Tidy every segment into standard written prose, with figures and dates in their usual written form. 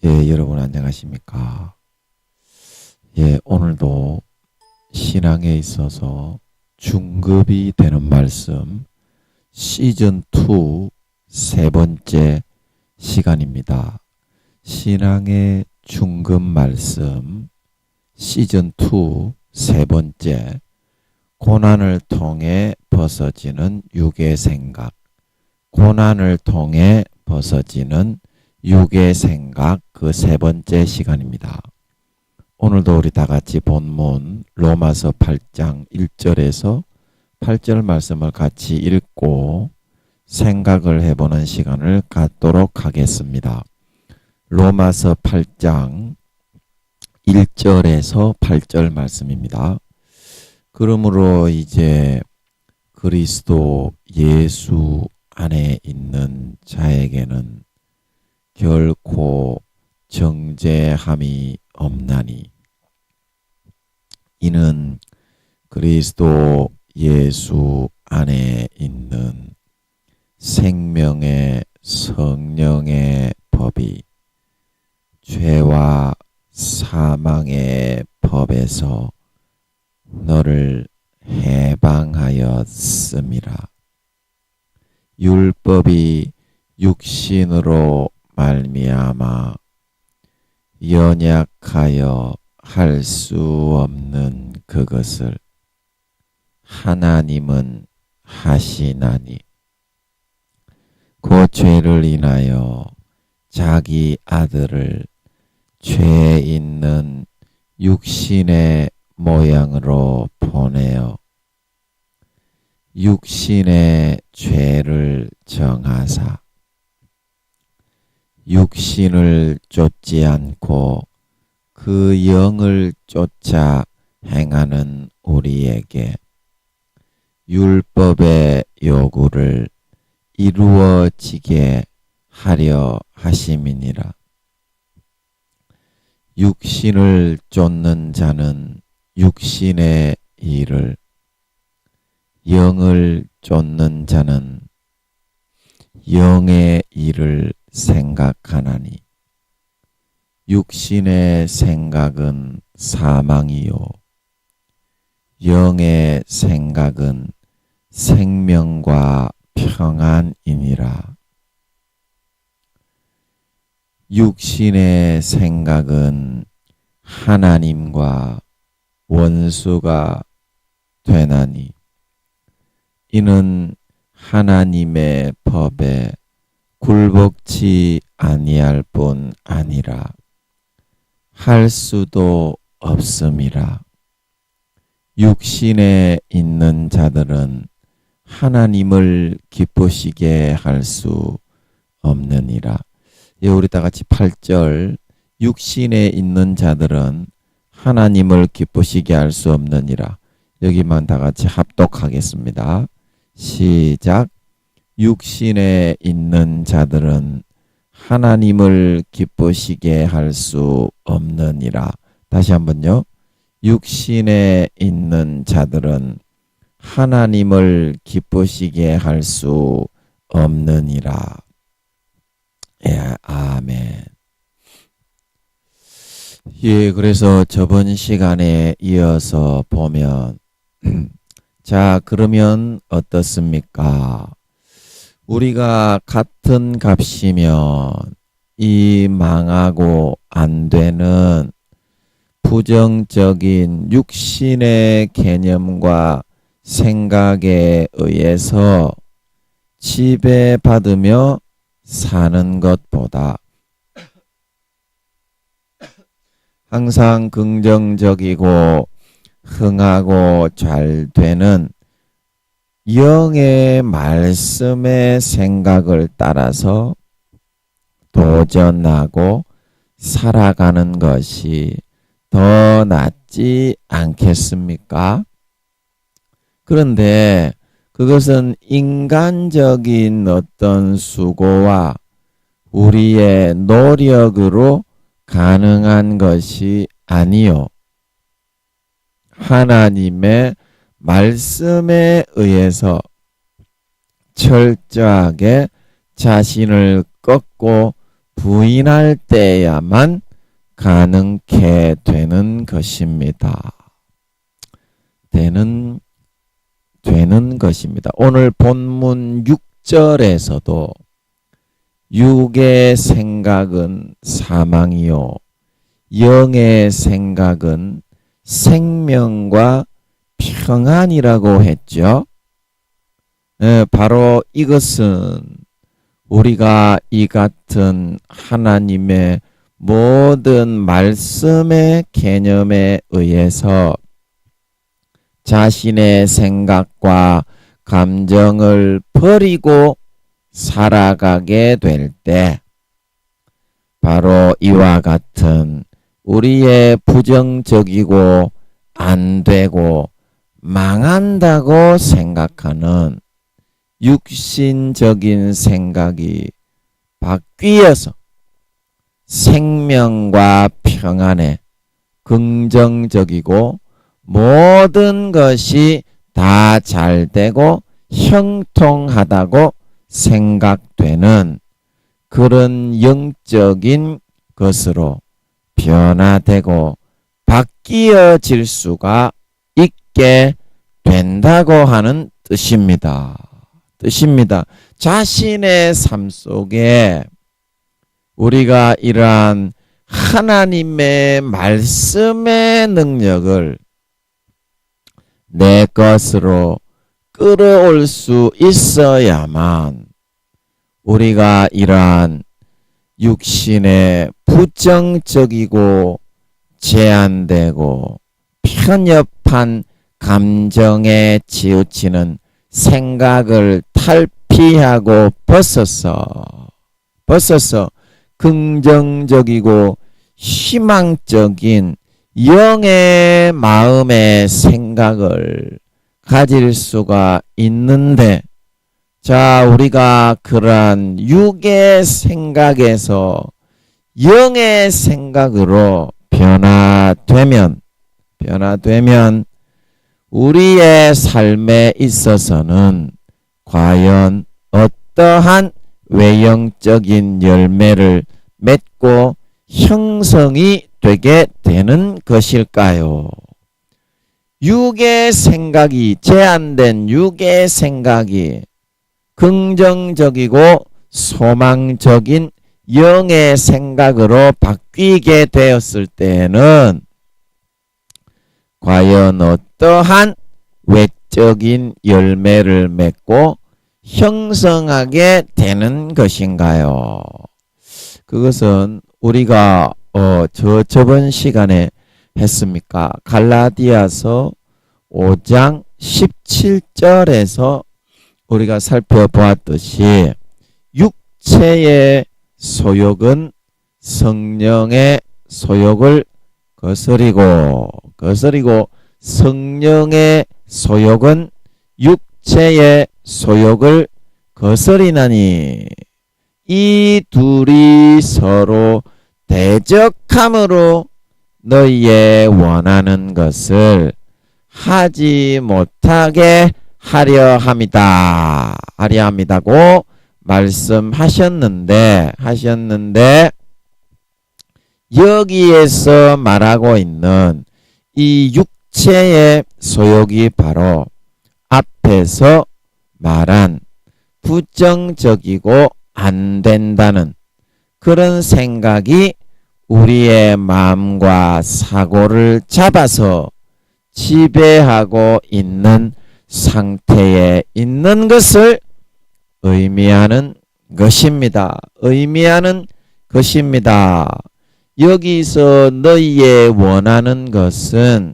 여러분 안녕하십니까? 오늘도 신앙에 있어서 중급이 되는 말씀 시즌2 세 번째 시간입니다. 신앙의 중급 말씀 시즌2 세 번째, 고난을 통해 벗어지는 육의 생각, 고난을 통해 벗어지는 육의 생각, 그 세 번째 시간입니다. 오늘도 우리 다 같이 본문 로마서 8장 1절에서 8절 말씀을 같이 읽고 생각을 해보는 시간을 갖도록 하겠습니다. 로마서 8장 1절에서 8절 말씀입니다. 그러므로 이제 그리스도 예수 안에 있는 자에게는 결코 정죄함이 없나니, 이는 그리스도 예수 안에 있는 생명의 성령의 법이 죄와 사망의 법에서 너를 해방하였음이라. 율법이 육신으로 말미암아 연약하여 할 수 없는 그것을 하나님은 하시나니, 그 죄를 인하여 자기 아들을 죄 있는 육신의 모양으로 보내어 육신의 죄를 정하사 육신을 쫓지 않고 그 영을 쫓아 행하는 우리에게 율법의 요구를 이루어지게 하려 하심이니라. 육신을 쫓는 자는 육신의 일을, 영을 쫓는 자는 영의 일을 생각하나니, 육신의 생각은 사망이요 영의 생각은 생명과 평안이니라. 육신의 생각은 하나님과 원수가 되나니, 이는 하나님의 법에 굴복치 아니할 뿐 아니라 할 수도 없음이라. 육신에 있는 자들은 하나님을 기쁘시게 할 수 없느니라. 우리 다 같이 8절, 육신에 있는 자들은 하나님을 기쁘시게 할 수 없느니라. 여기만 다 같이 합독하겠습니다. 시작. 육신에 있는 자들은 하나님을 기쁘시게 할 수 없느니라. 다시 한번요. 육신에 있는 자들은 하나님을 기쁘시게 할 수 없느니라. 아멘. 그래서 저번 시간에 이어서 보면 자, 그러면 어떻습니까? 우리가 같은 값이면 이 망하고 안 되는 부정적인 육신의 개념과 생각에 의해서 지배받으며 사는 것보다 항상 긍정적이고 흥하고 잘 되는 영의 말씀의 생각을 따라서 도전하고 살아가는 것이 더 낫지 않겠습니까? 그런데 그것은 인간적인 어떤 수고와 우리의 노력으로 가능한 것이 아니요, 하나님의 말씀에 의해서 철저하게 자신을 꺾고 부인할 때야만 가능케 되는 것입니다. 되는 것입니다. 오늘 본문 6절에서도 육의 생각은 사망이요 영의 생각은 생명과 평안이라고 했죠. 바로 이것은 우리가 이 같은 하나님의 모든 말씀의 개념에 의해서 자신의 생각과 감정을 버리고 살아가게 될 때 바로 이와 같은 우리의 부정적이고 안 되고 망한다고 생각하는 육신적인 생각이 바뀌어서 생명과 평안에 긍정적이고 모든 것이 다 잘되고 형통하다고 생각되는 그런 영적인 것으로 변화되고 바뀌어질 수가 있게 된다고 하는 뜻입니다. 자신의 삶 속에 우리가 이러한 하나님의 말씀의 능력을 내 것으로 끌어올 수 있어야만 우리가 이러한 육신의 부정적이고 제한되고 편협한 감정에 치우치는 생각을 탈피하고 벗어서 긍정적이고 희망적인 영의 마음의 생각을 가질 수가 있는데, 자, 우리가 그러한 육의 생각에서 영의 생각으로 변화되면 우리의 삶에 있어서는 과연 어떠한 외형적인 열매를 맺고 형성이 되게 되는 것일까요? 육의 생각이, 제한된 육의 생각이 긍정적이고 소망적인 영의 생각으로 바뀌게 되었을 때에는 과연 어떠한 외적인 열매를 맺고 형성하게 되는 것인가요? 그것은 우리가 저번 시간에 했습니까? 갈라디아서 5장 17절에서 우리가 살펴보았듯이 육체의 소욕은 성령의 소욕을 거스리고 성령의 소욕은 육체의 소욕을 거스리나니 이 둘이 서로 대적함으로 너희의 원하는 것을 하지 못하게 하려 함이다고 말씀하셨는데 여기에서 말하고 있는 이 육체의 소욕이 바로 앞에서 말한 부정적이고 안 된다는 그런 생각이 우리의 마음과 사고를 잡아서 지배하고 있는 상태에 있는 것을 의미하는 것입니다. 여기서 너희의 원하는 것은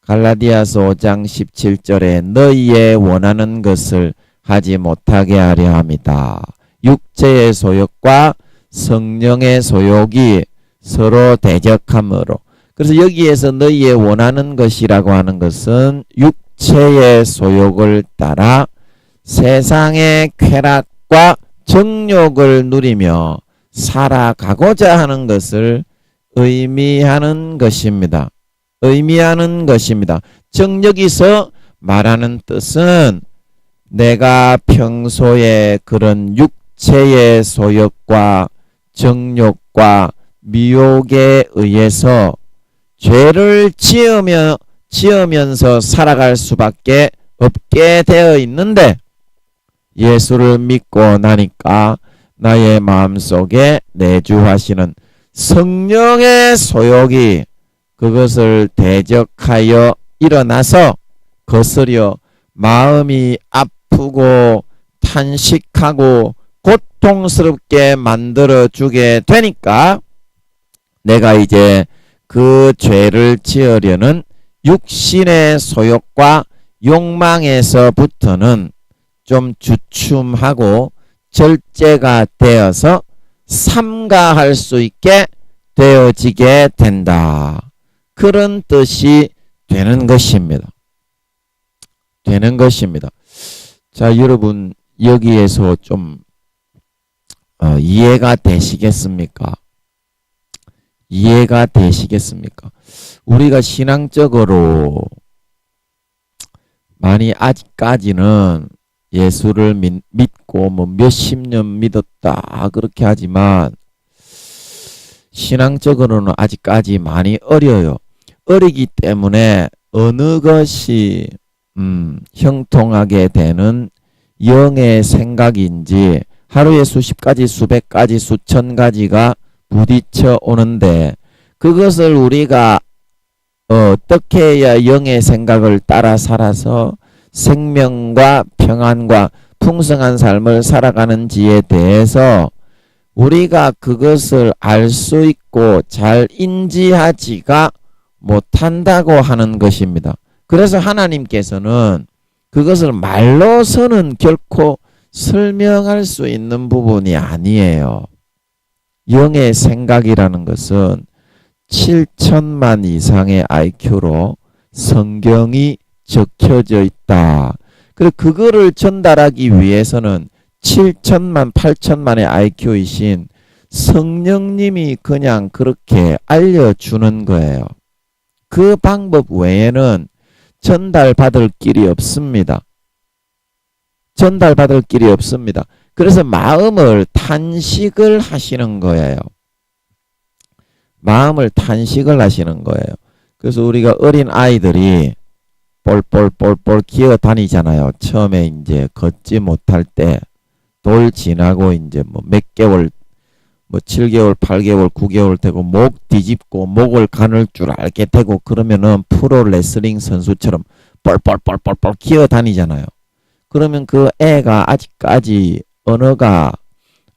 갈라디아서 5장 17절에 너희의 원하는 것을 하지 못하게 하려 합니다. 육체의 소욕과 성령의 소욕이 서로 대적함으로, 그래서 여기에서 너희의 원하는 것이라고 하는 것은 육체의 소욕을 따라 세상의 쾌락과 정욕을 누리며 살아가고자 하는 것을 의미하는 것입니다. 여기서 말하는 뜻은 내가 평소에 그런 육체의 소욕과 정욕과 미혹에 의해서 죄를 지으면서 살아갈 수밖에 없게 되어 있는데 예수를 믿고 나니까 나의 마음속에 내주하시는 성령의 소욕이 그것을 대적하여 일어나서 거스려 마음이 아프고 탄식하고 고통스럽게 만들어주게 되니까 내가 이제 그 죄를 지으려는 육신의 소욕과 욕망에서부터는 좀 주춤하고 절제가 되어서 삼가할 수 있게 되어지게 된다. 그런 뜻이 되는 것입니다. 되는 것입니다. 자, 여러분 여기에서 좀 이해가 되시겠습니까? 이해가 되시겠습니까? 우리가 신앙적으로 많이 아직까지는 예수를 믿고 뭐 몇십 년 믿었다 그렇게 하지만 신앙적으로는 아직까지 많이 어려요. 어리기 때문에 어느 것이 형통하게 되는 영의 생각인지 하루에 수십 가지, 수백 가지, 수천 가지가 부딪혀 오는데 그것을 우리가 어떻게 해야 영의 생각을 따라 살아서 생명과 평안과 풍성한 삶을 살아가는지에 대해서 우리가 그것을 알 수 있고 잘 인지하지가 못한다고 하는 것입니다. 그래서 하나님께서는 그것을 말로서는 결코 설명할 수 있는 부분이 아니에요. 영의 생각이라는 것은 7천만 이상의 IQ로 성경이 적혀져 있다. 그리고 그거를 전달하기 위해서는 7천만, 8천만의 IQ이신 성령님이 그냥 그렇게 알려주는 거예요. 그 방법 외에는 전달받을 길이 없습니다. 전달받을 길이 없습니다. 그래서 마음을 탄식을 하시는 거예요. 마음을 탄식을 하시는 거예요. 그래서 우리가 어린 아이들이 뻘뻘뻘뻘 기어 다니잖아요. 처음에 이제 걷지 못할 때 돌 지나고 이제 뭐 몇 개월, 뭐 7개월, 8개월, 9개월 되고 목 뒤집고 목을 가눌 줄 알게 되고 그러면은 프로 레슬링 선수처럼 뻘뻘뻘뻘뻘 기어 다니잖아요. 그러면 그 애가 아직까지 언어가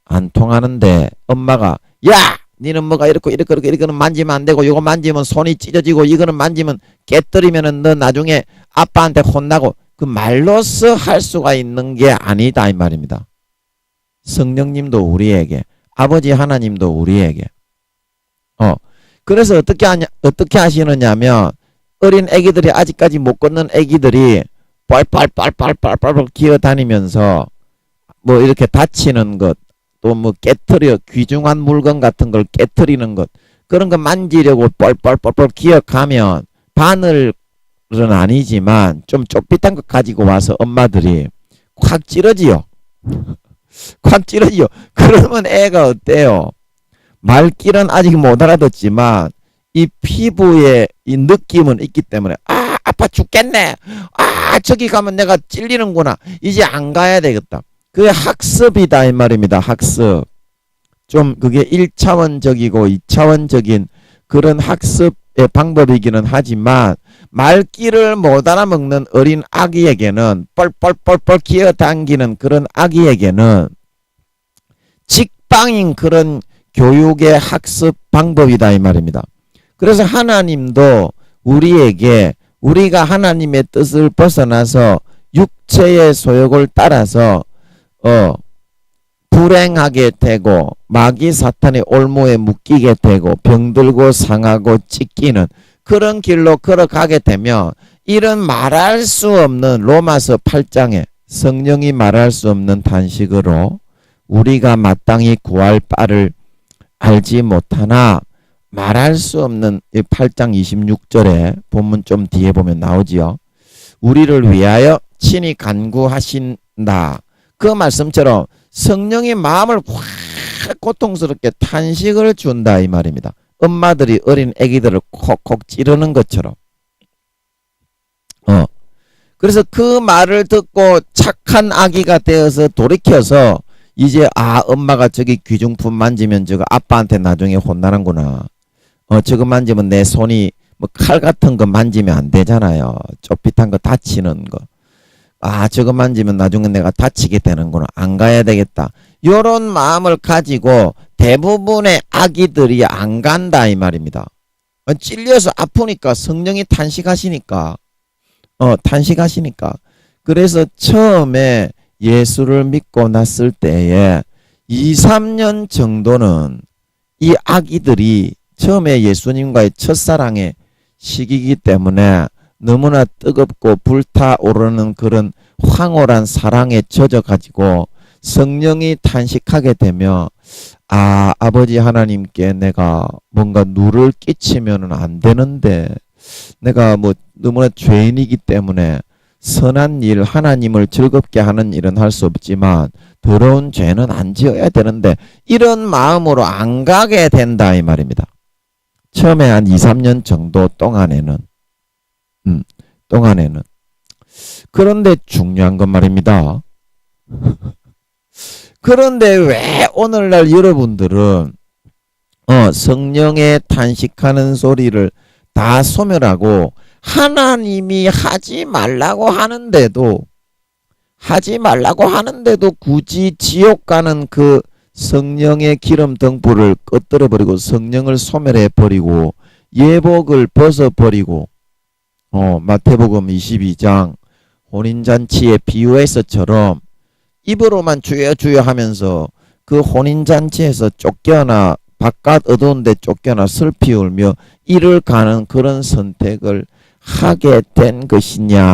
안 통하는데 엄마가 야! 니는 뭐가 이거는 만지면 안 되고 이거 만지면 손이 찢어지고 이거는 만지면 깨뜨리면은 너 나중에 아빠한테 혼나고 그 말로써 할 수가 있는 게 아니다 이 말입니다. 성령님도 우리에게 아버지 하나님도 우리에게 그래서 어떻게 하시느냐면 어린 애기들이 아직까지 못 걷는 애기들이 빨빨빨빨빨빨 기어다니면서 뭐 이렇게 다치는 것 또 뭐 깨트려 귀중한 물건 같은 걸 깨트리는 것 그런 거 만지려고 뻘뻘뻘뻘 기어가면 바늘은 아니지만 좀 쫄깃한 것 가지고 와서 엄마들이 콱 찌르지요. 콱 찌르지요. 그러면 애가 어때요? 말귀는 아직 못 알아듣지만 이 피부에 이 느낌은 있기 때문에 아 아파 죽겠네. 아 저기 가면 내가 찔리는구나. 이제 안 가야 되겠다. 그게 학습이다 이 말입니다. 학습. 좀 그게 1차원적이고 2차원적인 그런 학습의 방법이기는 하지만 말귀를 못 알아먹는 어린 아기에게는 뻘뻘뻘뻘 기어당기는 그런 아기에게는 직방인 그런 교육의 학습 방법이다 이 말입니다. 그래서 하나님도 우리에게 우리가 하나님의 뜻을 벗어나서 육체의 소욕을 따라서 불행하게 되고 마귀 사탄의 올무에 묶이게 되고 병들고 상하고 찢기는 그런 길로 걸어가게 되면 이런 말할 수 없는 로마서 8장에 성령이 말할 수 없는 탄식으로 우리가 마땅히 구할 바를 알지 못하나 말할 수 없는 8장 26절에 본문 좀 뒤에 보면 나오지요. 우리를 위하여 친히 간구하신다. 그 말씀처럼 성령이 마음을 확 고통스럽게 탄식을 준다 이 말입니다. 엄마들이 어린 아기들을 콕콕 찌르는 것처럼. 그래서 그 말을 듣고 착한 아기가 되어서 돌이켜서 이제 엄마가 저기 귀중품 만지면 저거 아빠한테 나중에 혼나는구나. 저거 만지면 내 손이 뭐 칼 같은 거 만지면 안 되잖아요. 좁빗한 거 다치는 거. 저거 만지면 나중에 내가 다치게 되는구나. 안 가야 되겠다. 요런 마음을 가지고 대부분의 아기들이 안 간다 이 말입니다. 찔려서 아프니까 성령이 탄식하시니까. 탄식하시니까. 그래서 처음에 예수를 믿고 났을 때에 2, 3년 정도는 이 아기들이 처음에 예수님과의 첫사랑의 시기이기 때문에 너무나 뜨겁고 불타오르는 그런 황홀한 사랑에 젖어가지고 성령이 탄식하게 되면 아버지 하나님께 내가 뭔가 누를 끼치면 안 되는데 내가 뭐 너무나 죄인이기 때문에 선한 일, 하나님을 즐겁게 하는 일은 할 수 없지만 더러운 죄는 안 지어야 되는데 이런 마음으로 안 가게 된다 이 말입니다. 처음에 한 2, 3년 정도 동안에는 그런데 중요한 건 말입니다. 그런데 왜 오늘날 여러분들은 성령의 탄식하는 소리를 다 소멸하고 하나님이 하지 말라고 하는데도 굳이 지옥 가는 그 성령의 기름 등불을 꺼뜨려 버리고 성령을 소멸해 버리고 예복을 벗어 버리고 마태복음 22장 혼인잔치의 비유에서처럼 입으로만 주여 주여 하면서 그 혼인잔치에서 쫓겨나 바깥 어두운 데 쫓겨나 슬피 울며 이를 가는 그런 선택을 하게 된 것이냐.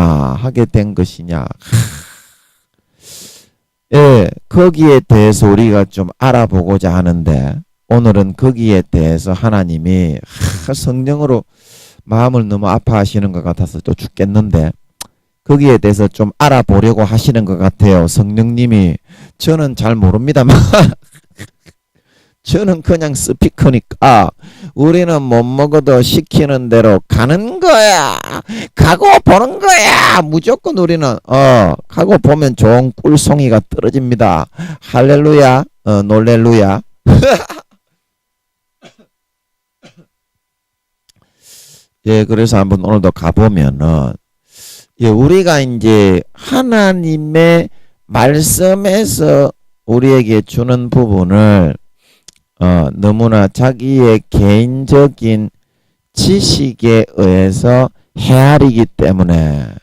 예, 거기에 대해서 우리가 좀 알아보고자 하는데 오늘은 거기에 대해서 하나님이 성령으로 마음을 너무 아파하시는 것 같아서 또 죽겠는데 거기에 대해서 좀 알아보려고 하시는 것 같아요. 성령님이. 저는 잘 모릅니다만 저는 그냥 스피커니까 우리는 못 먹어도 시키는 대로 가는 거야. 가고 보는 거야. 무조건 우리는 가고 보면 좋은 꿀송이가 떨어집니다. 할렐루야. 놀렐루야. 예, 그래서 한번 오늘도 가보면은 우리가 이제 하나님의 말씀에서 우리에게 주는 부분을 너무나 자기의 개인적인 지식에 의해서 헤아리기 때문에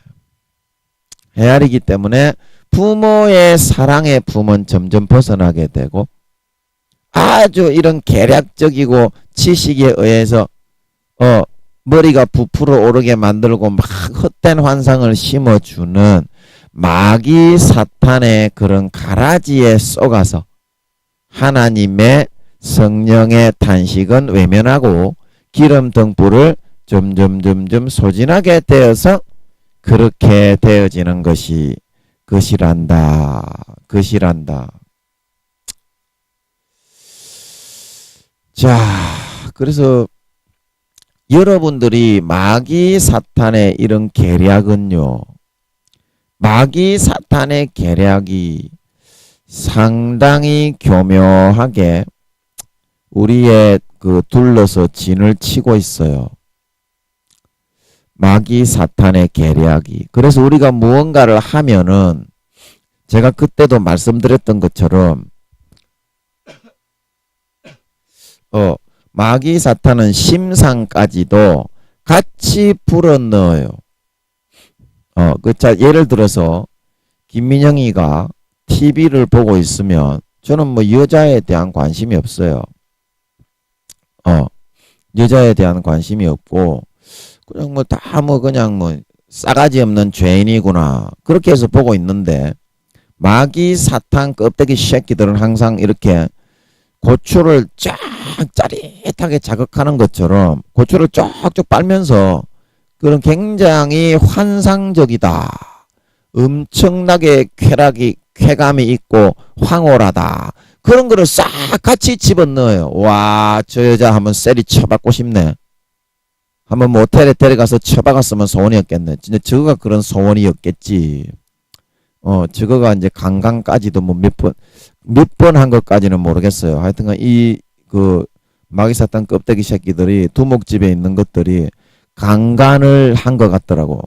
부모의 사랑의 품은 점점 벗어나게 되고 아주 이런 계략적이고 지식에 의해서 머리가 부풀어 오르게 만들고 막 헛된 환상을 심어주는 마귀 사탄의 그런 가라지에 쏘가서 하나님의 성령의 탄식은 외면하고 기름 등불을 점점 소진하게 되어서 그렇게 되어지는 것이란다. 자, 그래서 여러분들이 마귀 사탄의 이런 계략은요. 마귀 사탄의 계략이 상당히 교묘하게 우리의 그 둘러서 진을 치고 있어요. 마귀 사탄의 계략이. 그래서 우리가 무언가를 하면은 제가 그때도 말씀드렸던 것처럼 마귀 사탄은 심상까지도 같이 불어넣어요. 자, 예를 들어서 김민영이가 TV를 보고 있으면 저는 뭐 여자에 대한 관심이 없어요. 여자에 대한 관심이 없고 그냥 뭐 다 뭐 그냥 뭐 싸가지 없는 죄인이구나 그렇게 해서 보고 있는데 마귀 사탄 껍데기 새끼들은 항상 이렇게 고추를 쫙 짜릿하게 자극하는 것처럼 고추를 쪽쪽 빨면서 그런 굉장히 환상적이다. 엄청나게 쾌감이 있고 황홀하다. 그런 거를 싹 같이 집어넣어요. 와, 저 여자 한번 쎄리 쳐박고 싶네. 한번 모텔에 데려가서 쳐박았으면 소원이었겠네. 진짜 저거가 그런 소원이었겠지. 저거가 이제 강간까지도 뭐 몇 번 한 것까지는 모르겠어요. 하여튼간 그 마귀사탄 껍데기 새끼들이 두목집에 있는 것들이 강간을 한 것 같더라고.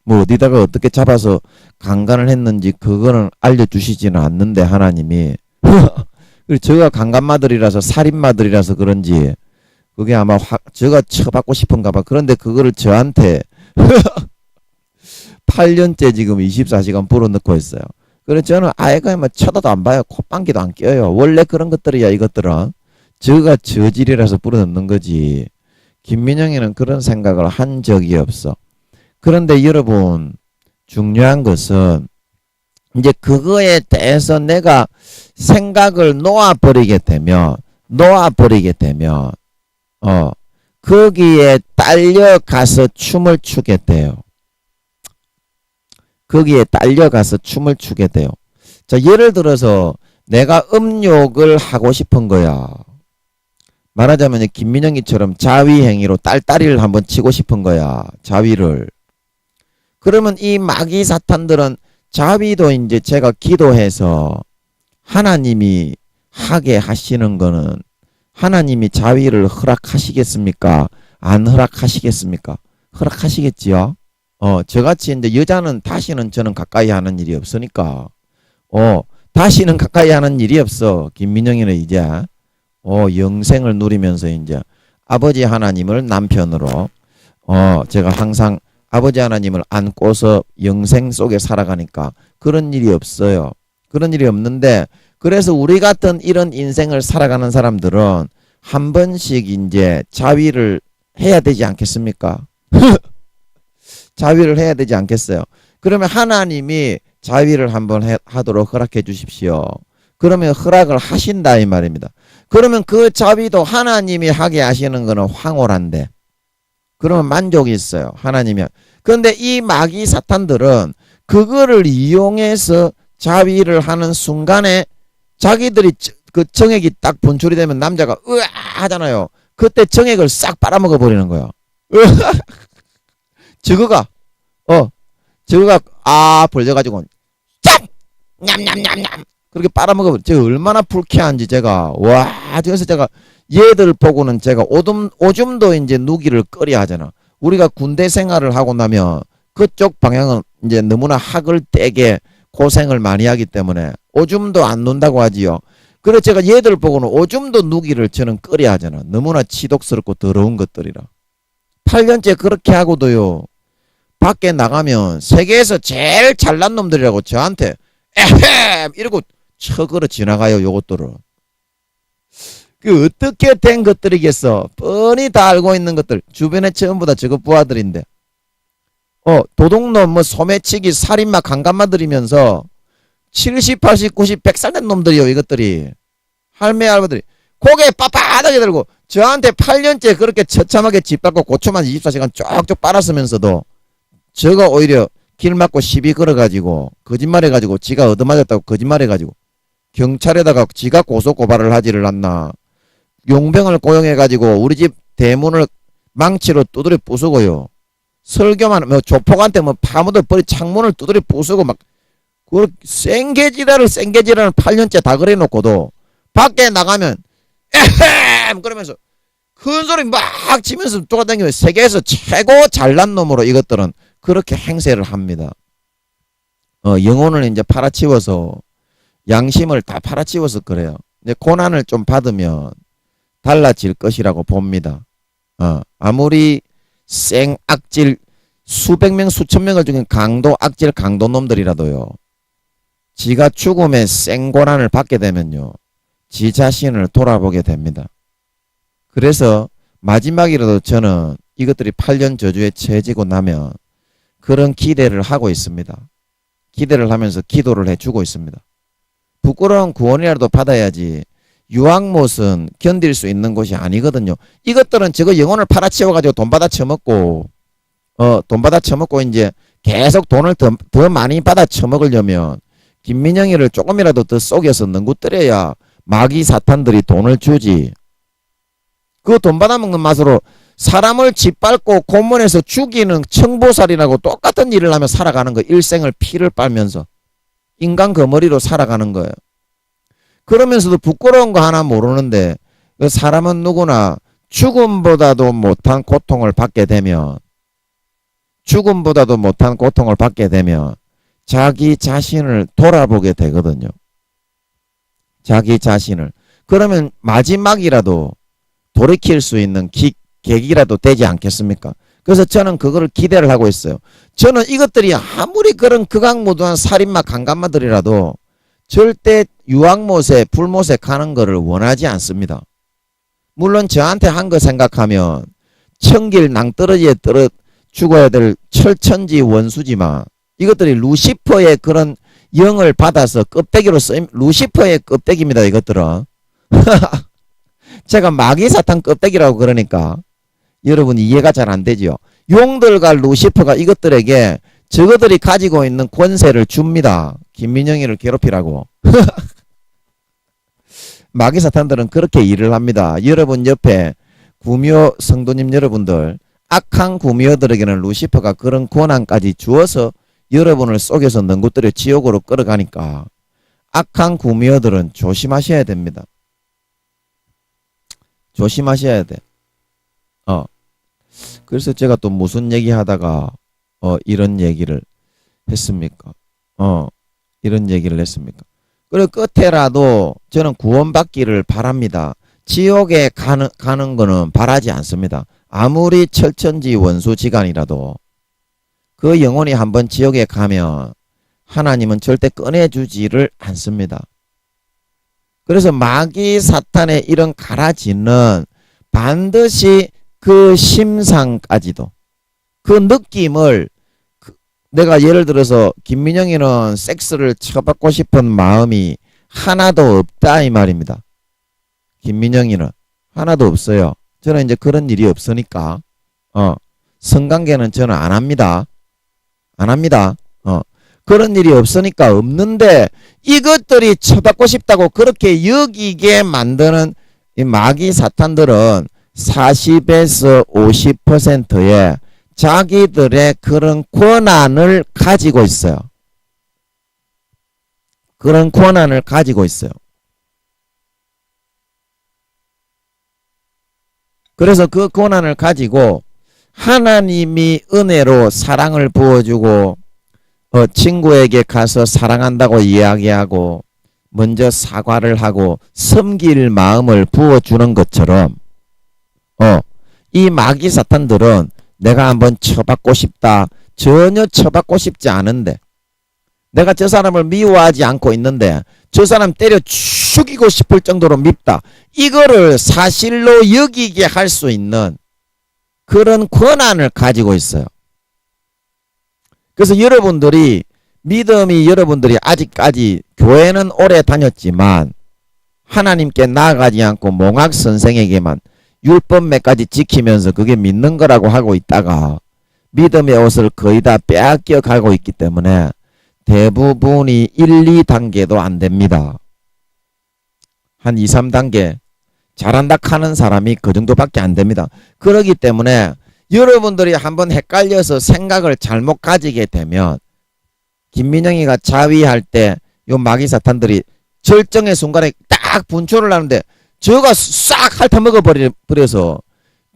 뭐 어디다가 어떻게 잡아서 강간을 했는지 그거는 알려주시지는 않는데 하나님이 그리고 저가 강간마들이라서 살인마들이라서 그런지 그게 아마 저가 쳐받고 싶은가 봐. 그런데 그거를 저한테 8년째 지금 24시간 불어넣고 있어요. 그래서 저는 아예 그냥 쳐다도 안 봐요. 콧방귀도 안 껴요. 원래 그런 것들이야 이것들은. 저가 저질이라서 불어넣는 거지. 김민영이는 그런 생각을 한 적이 없어. 그런데 여러분 중요한 것은 이제 그거에 대해서 내가 생각을 놓아버리게 되면 거기에 딸려가서 춤을 추게 돼요. 거기에 딸려가서 춤을 추게 돼요. 자, 예를 들어서 내가 음욕을 하고 싶은 거야. 말하자면 김민영이처럼 자위행위로 딸다리를 한번 치고 싶은 거야. 자위를. 그러면 이 마귀 사탄들은 자위도 이제 제가 기도해서 하나님이 하게 하시는 거는 하나님이 자위를 허락하시겠습니까? 안 허락하시겠습니까? 허락하시겠지요? 저같이 이제 여자는 다시는 저는 가까이 하는 일이 없으니까. 다시는 가까이 하는 일이 없어. 김민영이는 이제, 영생을 누리면서 이제 아버지 하나님을 남편으로, 제가 항상 아버지 하나님을 안고서 영생 속에 살아가니까 그런 일이 없어요. 그런 일이 없는데, 그래서 우리 같은 이런 인생을 살아가는 사람들은 한 번씩 이제 자위를 해야 되지 않겠습니까? 자위를 해야 되지 않겠어요? 그러면 하나님이 자위를 한번 하도록 허락해 주십시오. 그러면 허락을 하신다 이 말입니다. 그러면 그 자위도 하나님이 하게 하시는 거는 황홀한데 그러면 만족이 있어요. 하나님이. 그런데 이 마귀 사탄들은 그거를 이용해서 자위를 하는 순간에 자기들이 그 정액이 딱 분출이 되면 남자가 으아 하잖아요. 그때 정액을 싹 빨아먹어 버리는 거예요. 저거가 벌려가지고 짭 냠냠냠냠 그렇게 빨아먹어. 제가 얼마나 불쾌한지 제가 그래서 제가 얘들 보고는 제가 오줌도 이제 누기를 꺼려 하잖아. 우리가 군대 생활을 하고 나면 그쪽 방향은 이제 너무나 학을 떼게 고생을 많이 하기 때문에 오줌도 안 눈다고 하지요. 그래서 제가 얘들 보고는 오줌도 누기를 저는 꺼려 하잖아. 너무나 치독스럽고 더러운 것들이라. 8년째 그렇게 하고도요. 밖에 나가면 세계에서 제일 잘난 놈들이라고 저한테 에헴 이러고 쳐걸어 지나가요. 요것들은. 그 어떻게 된 것들이겠어. 뻔히 다 알고 있는 것들. 주변에 전부 다 저거 부하들인데. 도둑놈 소매치기 살인마 강간마들이면서 70, 80, 90, 100살 된 놈들이요. 이것들이. 할매 할아버들이 고개 빳빳하게 들고 저한테 8년째 그렇게 처참하게 짓밟고 고초만 24시간 쪽쪽 빨았으면서도 저거 오히려 길 막고 시비 걸어가지고 거짓말해가지고 지가 얻어맞았다고 거짓말해가지고 경찰에다가 지가 고소고발을 하지를 않나. 용병을 고용해가지고 우리 집 대문을 망치로 두드려 부수고요. 설교만 조폭한테 파묻을 버리 창문을 두드려 부수고 막 그 생계지랄을 8년째 다 그래놓고도 밖에 나가면 에헴 그러면서 큰 소리 막 치면서 돌아다니면 세계에서 최고 잘난 놈으로 이것들은 그렇게 행세를 합니다. 영혼을 이제 팔아치워서 양심을 다 팔아치워서 그래요. 이제 고난을 좀 받으면 달라질 것이라고 봅니다. 아무리 악질 수백 명 수천 명을 죽인 악질 강도 놈들이라도요. 지가 죽음의 생고난을 받게 되면요. 지 자신을 돌아보게 됩니다. 그래서 마지막이라도 저는 이것들이 8년 저주에 처해지고 나면 그런 기대를 하고 있습니다. 기대를 하면서 기도를 해주고 있습니다. 부끄러운 구원이라도 받아야지 유황못은 견딜 수 있는 곳이 아니거든요. 이것들은 저거 영혼을 팔아치워가지고 돈 받아 처먹고 이제 계속 돈을 더 많이 받아 처먹으려면 김민영이를 조금이라도 더 속여서 능구뜨려야 마귀 사탄들이 돈을 주지. 그 돈 받아먹는 맛으로 사람을 짓밟고 고문해서 죽이는 청보살이라고 똑같은 일을 하며 살아가는 거. 일생을 피를 빨면서 인간 거머리로 살아가는 거예요. 그러면서도 부끄러운 거 하나 모르는데 사람은 누구나 죽음보다도 못한 고통을 받게 되면 자기 자신을 돌아보게 되거든요. 자기 자신을. 그러면 마지막이라도 돌이킬 수 있는 계기라도 되지 않겠습니까? 그래서 저는 그거를 기대를 하고 있어요. 저는 이것들이 아무리 그런 극악무도한 살인마 강간마들이라도 절대 유황못에 불못에 가는 거를 원하지 않습니다. 물론 저한테 한 거 생각하면 천길 낭떠러지에 죽어야 될 철천지 원수지만 이것들이 루시퍼의 그런 영을 받아서 껍데기로 쓰임, 루시퍼의 껍데기입니다. 이것들은. 제가 마귀사탄 껍데기라고 그러니까 여러분 이해가 잘 안 되죠. 용들과 루시퍼가 이것들에게 저것들이 가지고 있는 권세를 줍니다. 김민영이를 괴롭히라고. 마귀사탄들은 그렇게 일을 합니다. 여러분 옆에 구미호 성도님 여러분들, 악한 구미호들에게는 루시퍼가 그런 권한까지 주어서 여러분을 속여서 능구들여 지옥으로 끌어가니까 악한 구미호들은 조심하셔야 됩니다. 조심하셔야 돼. 그래서 제가 또 무슨 얘기 하다가 이런 얘기를 했습니까? 이런 얘기를 했습니까? 그리고 끝에라도 저는 구원받기를 바랍니다. 지옥에 가는 거는 바라지 않습니다. 아무리 철천지 원수지간이라도 그 영혼이 한번 지옥에 가면 하나님은 절대 꺼내주지를 않습니다. 그래서 마귀 사탄의 이런 가라지는 반드시 그 심상까지도 그 느낌을 내가 예를 들어서 김민영이는 섹스를 쳐받고 싶은 마음이 하나도 없다 이 말입니다. 김민영이는 하나도 없어요. 저는 이제 그런 일이 없으니까 성관계는 저는 안 합니다. 그런 일이 없으니까 없는데 이것들이 쳐받고 싶다고 그렇게 여기게 만드는 이 마귀 사탄들은 40에서 50%의 자기들의 그런 권한을 가지고 있어요. 그런 권한을 가지고 있어요. 그래서 그 권한을 가지고 하나님이 은혜로 사랑을 부어주고 친구에게 가서 사랑한다고 이야기하고 먼저 사과를 하고 섬길 마음을 부어주는 것처럼 이 마귀 사탄들은 내가 한번 쳐받고 싶다. 전혀 쳐받고 싶지 않은데 내가 저 사람을 미워하지 않고 있는데 저 사람 때려 죽이고 싶을 정도로 밉다. 이거를 사실로 여기게 할 수 있는 그런 권한을 가지고 있어요. 그래서 여러분들이 여러분들이 아직까지 교회는 오래 다녔지만 하나님께 나아가지 않고 몽학 선생에게만 율법 몇 가지 지키면서 그게 믿는 거라고 하고 있다가 믿음의 옷을 거의 다 빼앗겨 가고 있기 때문에 대부분이 1, 2단계도 안 됩니다. 한 2, 3단계 잘한다 하는 사람이 그 정도밖에 안 됩니다. 그렇기 때문에 여러분들이 한번 헷갈려서 생각을 잘못 가지게 되면 김민영이가 자위할 때 요 마귀 사탄들이 절정의 순간에 딱 분초를 하는데 저가 싹 핥아먹어버려서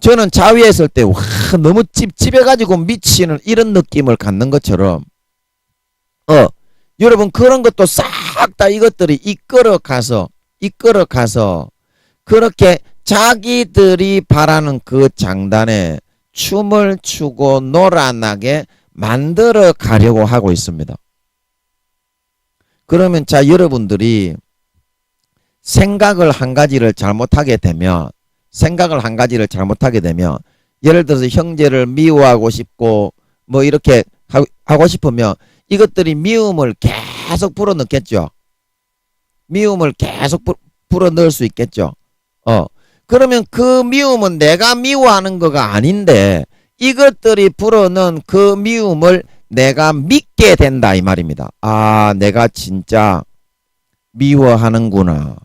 저는 자위했을 때 와 너무 찝찝해가지고 미치는 이런 느낌을 갖는 것처럼 여러분 그런 것도 싹 다 이것들이 이끌어가서 그렇게 자기들이 바라는 그 장단에 춤을 추고 놀아나게 만들어 가려고 하고 있습니다. 그러면 자 여러분들이 생각을 한 가지를 잘못하게 되면 예를 들어서 형제를 미워하고 싶고 뭐 이렇게 하고 싶으면 이것들이 미움을 계속 불어넣겠죠. 미움을 계속 불어넣을 수 있겠죠. 그러면 그 미움은 내가 미워하는 거가 아닌데 이것들이 불어넣은 그 미움을 내가 믿게 된다 이 말입니다. 아, 내가 진짜 미워하는구나.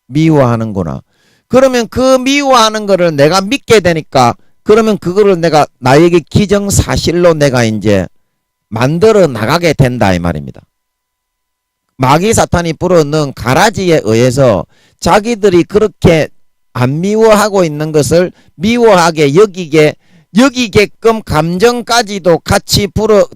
미워하는구나. 그러면 그 미워하는 거를 내가 믿게 되니까 그러면 그거를 내가 나에게 기정사실로 내가 이제 만들어 나가게 된다 이 말입니다. 마귀 사탄이 불어넣은 가라지에 의해서 자기들이 그렇게 안 미워하고 있는 것을 미워하게 여기게끔 감정까지도 같이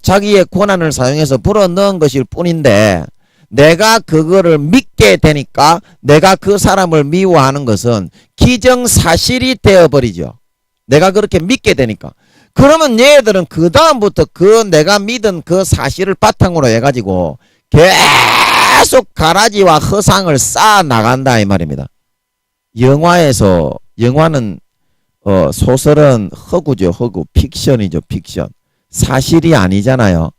자기의 권한을 사용해서 불어넣은 것일 뿐인데 내가 그거를 믿게 되니까 내가 그 사람을 미워하는 것은 기정사실이 되어버리죠. 내가 그렇게 믿게 되니까. 그러면 얘들은 그 다음부터 그 내가 믿은 그 사실을 바탕으로 해가지고 계속 가라지와 허상을 쌓아 나간다 이 말입니다. 영화는 소설은 허구죠. 허구. 픽션이죠. 픽션. 사실이 아니잖아요.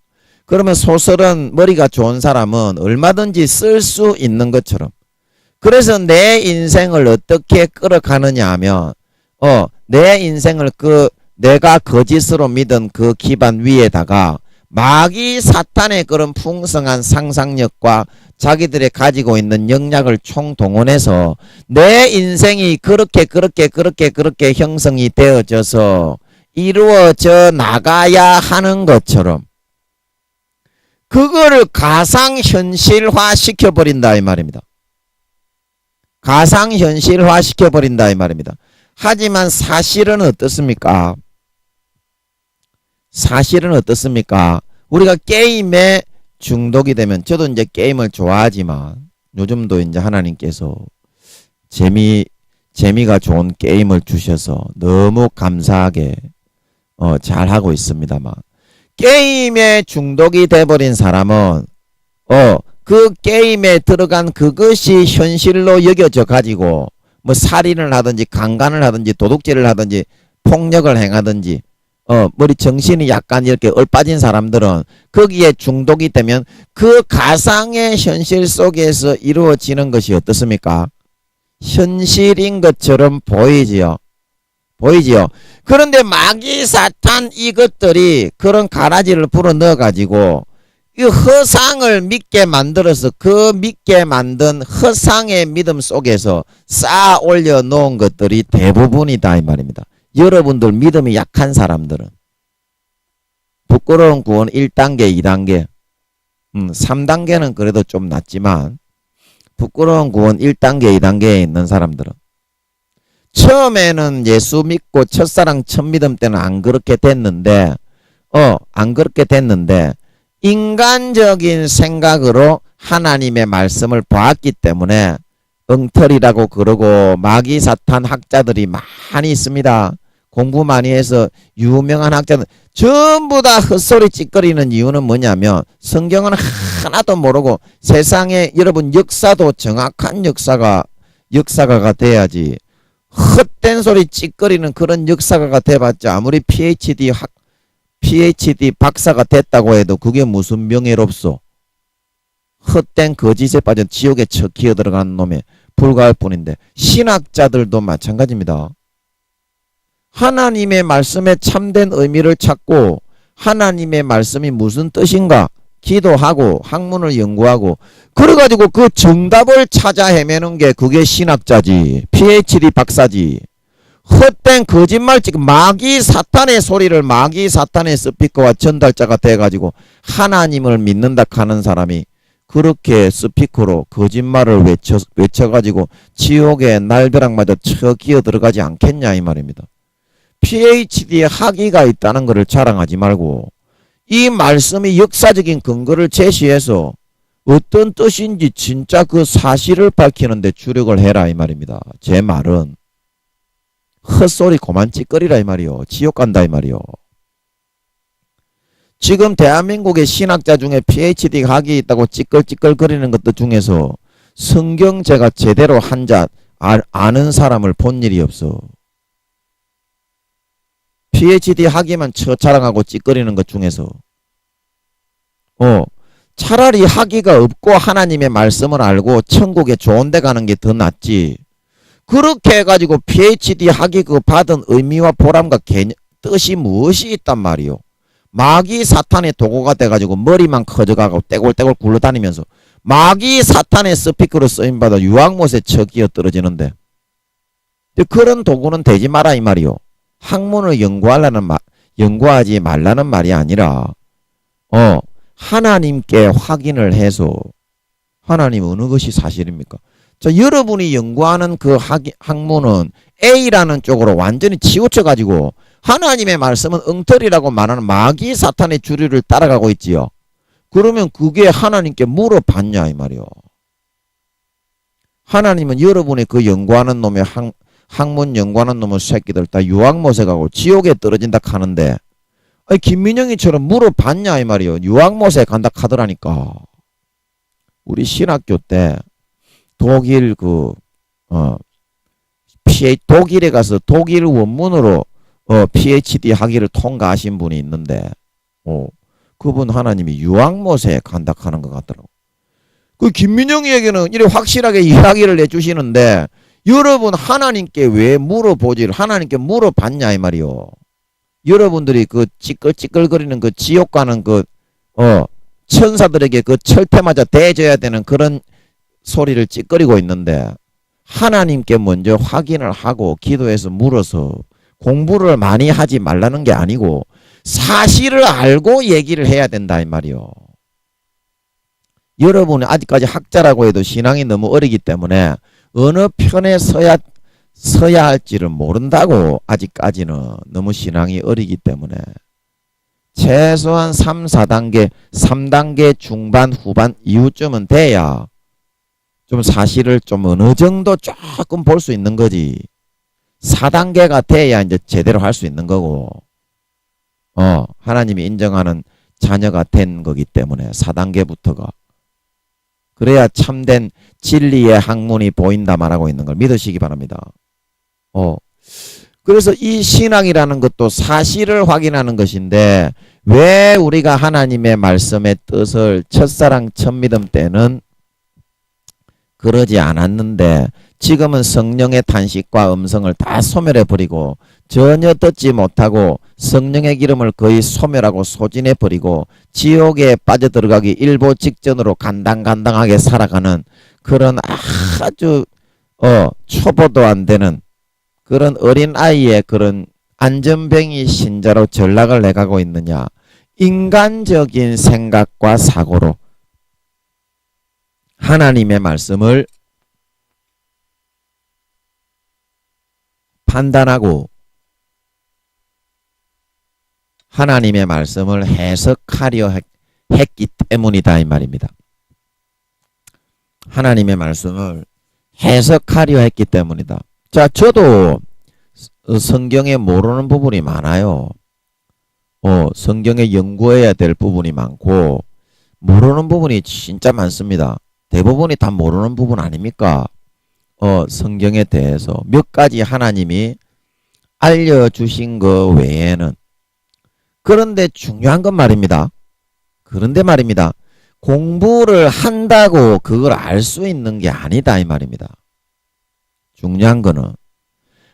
그러면 소설은 머리가 좋은 사람은 얼마든지 쓸 수 있는 것처럼. 그래서 내 인생을 어떻게 끌어가느냐 하면 내 인생을 내가 거짓으로 믿은 그 기반 위에다가 마귀 사탄의 그런 풍성한 상상력과 자기들이 가지고 있는 역량을 총동원해서 내 인생이 그렇게 형성이 되어져서 이루어져 나가야 하는 것처럼 그거를 가상현실화 시켜버린다 이 말입니다. 가상현실화 시켜버린다 이 말입니다. 하지만 사실은 어떻습니까? 사실은 어떻습니까? 우리가 게임에 중독이 되면 저도 이제 게임을 좋아하지만 요즘도 이제 하나님께서 재미가 좋은 게임을 주셔서 너무 감사하게 잘하고 있습니다만 게임에 중독이 돼버린 사람은 그 게임에 들어간 그것이 현실로 여겨져 가지고 뭐 살인을 하든지 강간을 하든지 도둑질을 하든지 폭력을 행하든지 머리 정신이 약간 이렇게 얼빠진 사람들은 거기에 중독이 되면 그 가상의 현실 속에서 이루어지는 것이 어떻습니까? 현실인 것처럼 보이지요. 그런데 마귀 사탄 이것들이 그런 가라지를 불어넣어 가지고 이 허상을 믿게 만들어서 그 믿게 만든 허상의 믿음 속에서 쌓아 올려 놓은 것들이 대부분이다 이 말입니다. 여러분들 믿음이 약한 사람들은 부끄러운 구원 1단계 2단계 3단계는 그래도 좀 낫지만 부끄러운 구원 1단계 2단계에 있는 사람들은 처음에는 예수 믿고 첫사랑 첫 믿음 때는 안 그렇게 됐는데 인간적인 생각으로 하나님의 말씀을 보았기 때문에 엉터리라고 그러고 마귀 사탄 학자들이 많이 있습니다. 공부 많이 해서 유명한 학자들 전부 다 헛소리 찌꺼리는 이유는 뭐냐면 성경은 하나도 모르고 세상에 여러분 역사도 정확한 역사가 돼야지 헛된 소리 찌꺼리는 그런 역사가가 돼봤자 아무리 PhD 박사가 됐다고 해도 그게 무슨 명예롭소. 헛된 거짓에 빠져 지옥에 척 기어 들어가는 놈에 불과할 뿐인데 신학자들도 마찬가지입니다. 하나님의 말씀에 참된 의미를 찾고 하나님의 말씀이 무슨 뜻인가 기도하고 학문을 연구하고 그래가지고 그 정답을 찾아 헤매는 게 그게 신학자지. PhD 박사지. 헛된 거짓말 지금 마귀 사탄의 소리를 마귀 사탄의 스피커와 전달자가 돼가지고 하나님을 믿는다 하는 사람이 그렇게 스피커로 거짓말을 외쳐가지고 지옥에 날벼락마저 쳐 기어 들어가지 않겠냐 이 말입니다. PhD 학위가 있다는 것을 자랑하지 말고 이 말씀이 역사적인 근거를 제시해서 어떤 뜻인지 진짜 그 사실을 밝히는데 주력을 해라 이 말입니다. 제 말은 헛소리 그만 찌꺼리라 이 말이요. 지옥 간다 이 말이요. 지금 대한민국의 신학자 중에 PhD 학위 있다고 찌끌찌끌거리는 것들 중에서 성경 제가 제대로 한자 아는 사람을 본 일이 없어. PhD 학위만 자랑하고 찌꺼리는 것 중에서 차라리 학위가 없고 하나님의 말씀을 알고 천국에 좋은 데 가는 게 더 낫지. 그렇게 해가지고 PhD 학위 그 받은 의미와 보람과 뜻이 무엇이 있단 말이요. 마귀 사탄의 도구가 돼가지고 머리만 커져가고 떼골떼골 굴러다니면서 마귀 사탄의 스피커로 쓰임받아 유황못에 척이어 떨어지는데 그런 도구는 되지 마라 이 말이요. 학문을 연구하지 말라는 말이 아니라 하나님께 확인을 해서 하나님 어느 것이 사실입니까? 자, 여러분이 연구하는 그 학문은 A라는 쪽으로 완전히 치우쳐 가지고 하나님의 말씀은 엉터리라고 말하는 마귀 사탄의 주류를 따라가고 있지요. 그러면 그게 하나님께 물어봤냐 이 말이요. 하나님은 여러분이 그 연구하는 놈의 학문 연구하는 놈의 새끼들 다 유황못에 가고 지옥에 떨어진다 하는데 김민영이처럼 물어봤냐 이 말이요. 유황못에 간다 하더라니까. 우리 신학교 때 독일 독일에 가서 독일 원문으로 PhD 학위를 통과하신 분이 있는데 그분 하나님이 유황못에 간다 하는 것 같더라고. 그 김민영이에게는 이렇게 확실하게 이야기를 해주시는데 여러분 하나님께 왜 하나님께 물어봤냐 이 말이요. 여러분들이 그 찌끌찌끌거리는 그 지옥 가는 천사들에게 그 철퇴마저 대줘야 되는 그런 소리를 찌끄리고 있는데 하나님께 먼저 확인을 하고 기도해서 물어서 공부를 많이 하지 말라는 게 아니고 사실을 알고 얘기를 해야 된다 이 말이요. 여러분이 아직까지 학자라고 해도 신앙이 너무 어리기 때문에 어느 편에 서야 할지를 모른다고. 아직까지는 너무 신앙이 어리기 때문에 최소한 3단계 중반 후반 이후쯤은 돼야 좀 사실을 좀 어느 정도 조금 볼 수 있는 거지. 4단계가 돼야 이제 제대로 할 수 있는 거고 하나님이 인정하는 자녀가 된 거기 때문에 4단계부터가 그래야 참된 진리의 학문이 보인다 말하고 있는 걸 믿으시기 바랍니다. 그래서 이 신앙이라는 것도 사실을 확인하는 것인데 왜 우리가 하나님의 말씀의 뜻을 첫사랑 첫믿음 때는 그러지 않았는데 지금은 성령의 탄식과 음성을 다 소멸해버리고 전혀 듣지 못하고 성령의 기름을 거의 소멸하고 소진해버리고 지옥에 빠져들어가기 일보 직전으로 간당간당하게 살아가는 그런 아주 초보도 안 되는 그런 어린아이의 그런 안전뱅이 신자로 전락을 해가고 있느냐. 인간적인 생각과 사고로 하나님의 말씀을 판단하고 하나님의 말씀을 해석하려 했기 때문이다 이 말입니다. 하나님의 말씀을 해석하려 했기 때문이다. 자, 저도 성경에 모르는 부분이 많아요. 성경에 연구해야 될 부분이 많고 모르는 부분이 진짜 많습니다. 대부분이 다 모르는 부분 아닙니까? 성경에 대해서 몇 가지 하나님이 알려주신 것 외에는. 그런데 중요한 건 말입니다. 공부를 한다고 그걸 알 수 있는 게 아니다 이 말입니다. 중요한 거는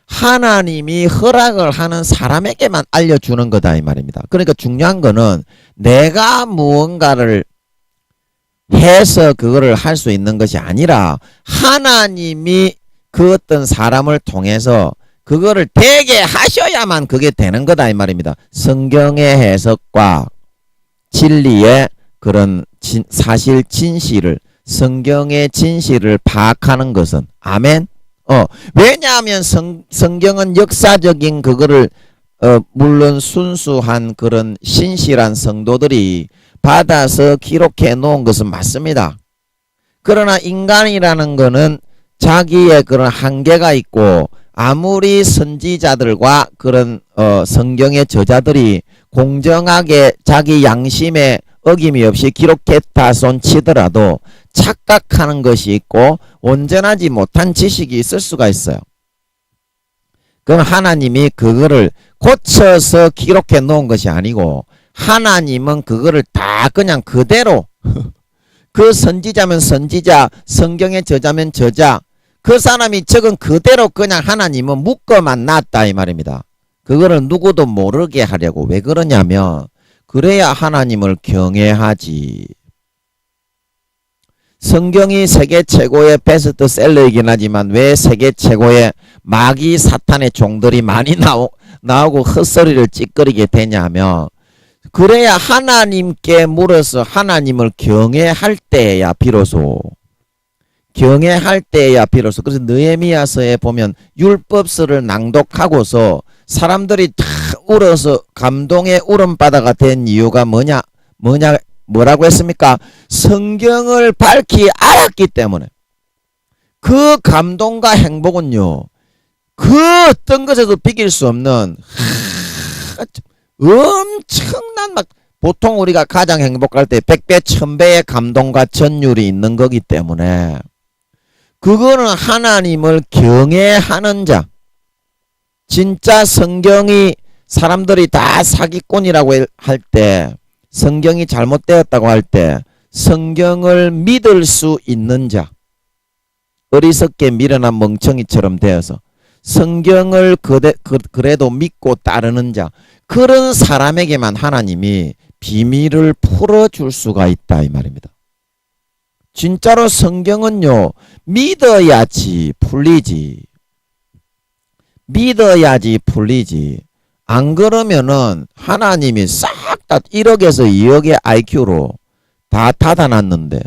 하나님이 허락을 하는 사람에게만 알려주는 거다 이 말입니다. 그러니까 중요한 거는 내가 무언가를 해서 그거를 할 수 있는 것이 아니라 하나님이 그 어떤 사람을 통해서 그거를 되게 하셔야만 그게 되는 거다 이 말입니다. 성경의 해석과 진리의 그런 사실 진실을 성경의 진실을 파악하는 것은 아멘. 왜냐하면 성경은 역사적인 그거를 물론 순수한 그런 신실한 성도들이 받아서 기록해 놓은 것은 맞습니다. 그러나 인간이라는 거는 자기의 그런 한계가 있고 아무리 선지자들과 그런 성경의 저자들이 공정하게 자기 양심에 어김이 없이 기록했다 손치더라도 착각하는 것이 있고 온전하지 못한 지식이 있을 수가 있어요. 그럼 하나님이 그거를 고쳐서 기록해 놓은 것이 아니고 하나님은 그거를 다 그냥 그대로 그 선지자면 선지자, 성경의 저자면 저자, 그 사람이 적은 그대로 그냥 하나님은 묶어만 놨다 이 말입니다. 그거를 누구도 모르게 하려고. 왜 그러냐면 그래야 하나님을 경외하지. 성경이 세계 최고의 베스트셀러이긴 하지만 왜 세계 최고의 마귀 사탄의 종들이 많이 나오고 헛소리를 찌끄리게 되냐면, 그래야 하나님께 물어서 하나님을 경외할 때야 비로소. 경외할 때야 비로소. 그래서 느헤미야서에 보면 율법서를 낭독하고서 사람들이 다 울어서 감동의 울음바다가 된 이유가 뭐라고 했습니까? 성경을 밝히 알았기 때문에. 그 감동과 행복은요, 그 어떤 것에도 비길 수 없는 엄청난, 막 보통 우리가 가장 행복할 때 100배 1000배의 감동과 전율이 있는 거기 때문에, 그거는 하나님을 경외하는 자, 진짜 성경이 사람들이 다 사기꾼이라고 할 때, 성경이 잘못되었다고 할 때 성경을 믿을 수 있는 자, 어리석게 미련한 멍청이처럼 되어서 성경을 그래도 믿고 따르는 자, 그런 사람에게만 하나님이 비밀을 풀어줄 수가 있다 이 말입니다. 진짜로 성경은요, 믿어야지 풀리지. 믿어야지 풀리지. 안 그러면은 하나님이 싹 다 1억에서 2억의 IQ로 다 닫아놨는데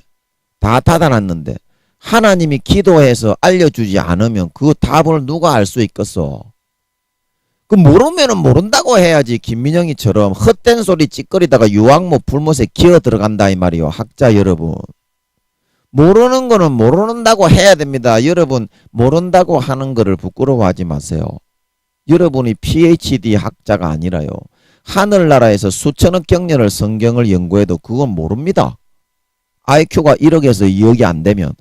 하나님이 기도해서 알려주지 않으면 그 답을 누가 알 수 있겠어? 그 모르면은 모른다고 해야지. 김민영이처럼 헛된 소리 찌꺼리다가 유황무 불못에 기어 들어간다 이 말이요. 학자 여러분, 모르는 거는 모른다고 해야 됩니다. 여러분, 모른다고 하는 거를 부끄러워하지 마세요. 여러분이 PhD 학자가 아니라요, 하늘나라에서 수천억 경년을 성경을 연구해도 그건 모릅니다. IQ가 1억에서 2억이 안 되면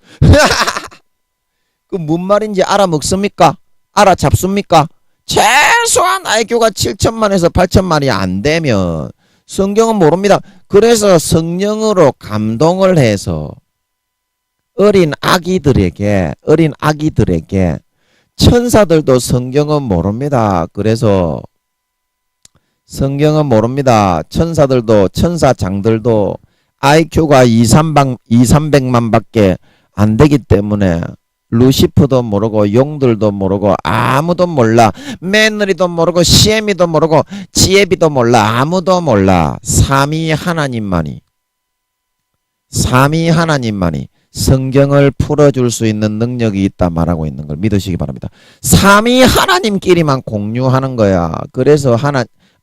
그 뭔 말인지 알아먹습니까? 알아잡습니까? 최소한 IQ가 7천만에서 8천만이 안 되면 성경은 모릅니다. 그래서 성령으로 감동을 해서 어린 아기들에게 천사들도 성경은 모릅니다. 그래서 성경은 모릅니다. 천사들도, 천사장들도 IQ가 200~300만 밖에 안 되기 때문에 루시프도 모르고 용들도 모르고 아무도 몰라. 며느리도 모르고 시애미도 모르고 지혜비도 몰라. 아무도 몰라. 삼위 하나님만이 성경을 풀어줄 수 있는 능력이 있다 말하고 있는 걸 믿으시기 바랍니다. 삼위 하나님끼리만 공유하는 거야. 그래서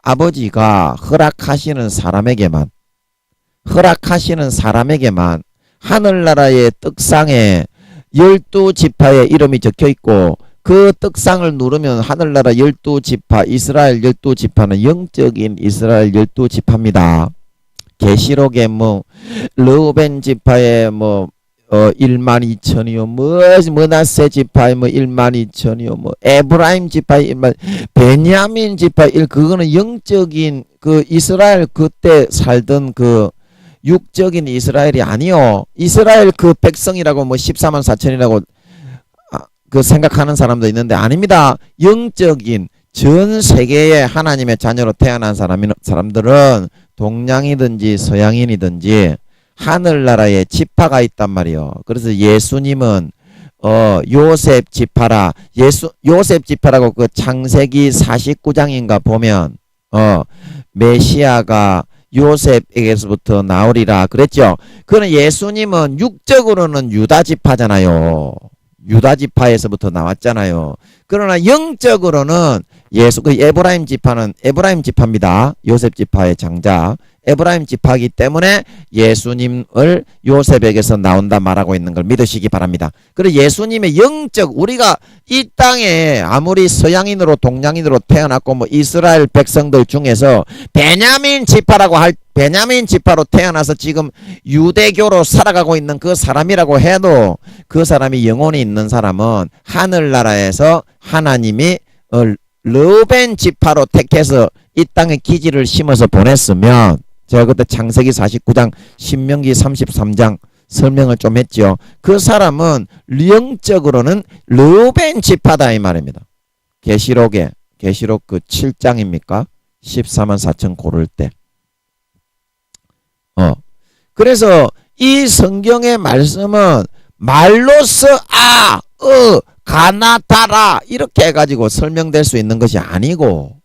아버지가 허락하시는 사람에게만 하늘나라의 떡상에 12지파의 이름이 적혀있고, 그 떡상을 누르면 하늘나라 12지파, 이스라엘 12지파는 영적인 이스라엘 12지파입니다. 계시록에 르우벤 지파에 12,000이요, 머나세 지파에 12,000이요, 에브라임 지파에 베냐민 지파에 그거는 영적인 그 이스라엘, 그때 살던 그 육적인 이스라엘이 아니요. 이스라엘 그 백성이라고 14만 4천이라고 그 생각하는 사람도 있는데 아닙니다. 영적인 전 세계의 하나님의 자녀로 태어난 사람들은 동양이든지 서양인이든지 하늘나라에 지파가 있단 말이요. 그래서 예수님은 요셉 지파라, 요셉 지파라고 그 창세기 49장인가 보면 메시아가 요셉에게서부터 나오리라 그랬죠. 그는 예수님은 육적으로는 유다 지파잖아요. 유다 지파에서부터 나왔잖아요. 그러나 영적으로는 그 에브라임 지파는 에브라임 지파입니다. 요셉 지파의 장자 에브라임 지파이기 때문에 예수님을 요셉에게서 나온다 말하고 있는 걸 믿으시기 바랍니다. 그리고 예수님의 영적, 우리가 이 땅에 아무리 서양인으로 동양인으로 태어났고 이스라엘 백성들 중에서 베냐민 지파로 태어나서 지금 유대교로 살아가고 있는 그 사람이라고 해도 그 사람이 영혼이 있는 사람은 하늘나라에서 하나님이 르벤 지파로 택해서 이 땅에 기지를 심어서 보냈으면, 제가 그때 창세기 49장 신명기 33장 설명을 좀 했죠. 그 사람은 영적으로는 르벤 지파다 이 말입니다. 계시록 그 7장입니까? 14만 4천 고를 때 그래서 이 성경의 말씀은 말로써 가나다라 이렇게 해가지고 설명될 수 있는 것이 아니고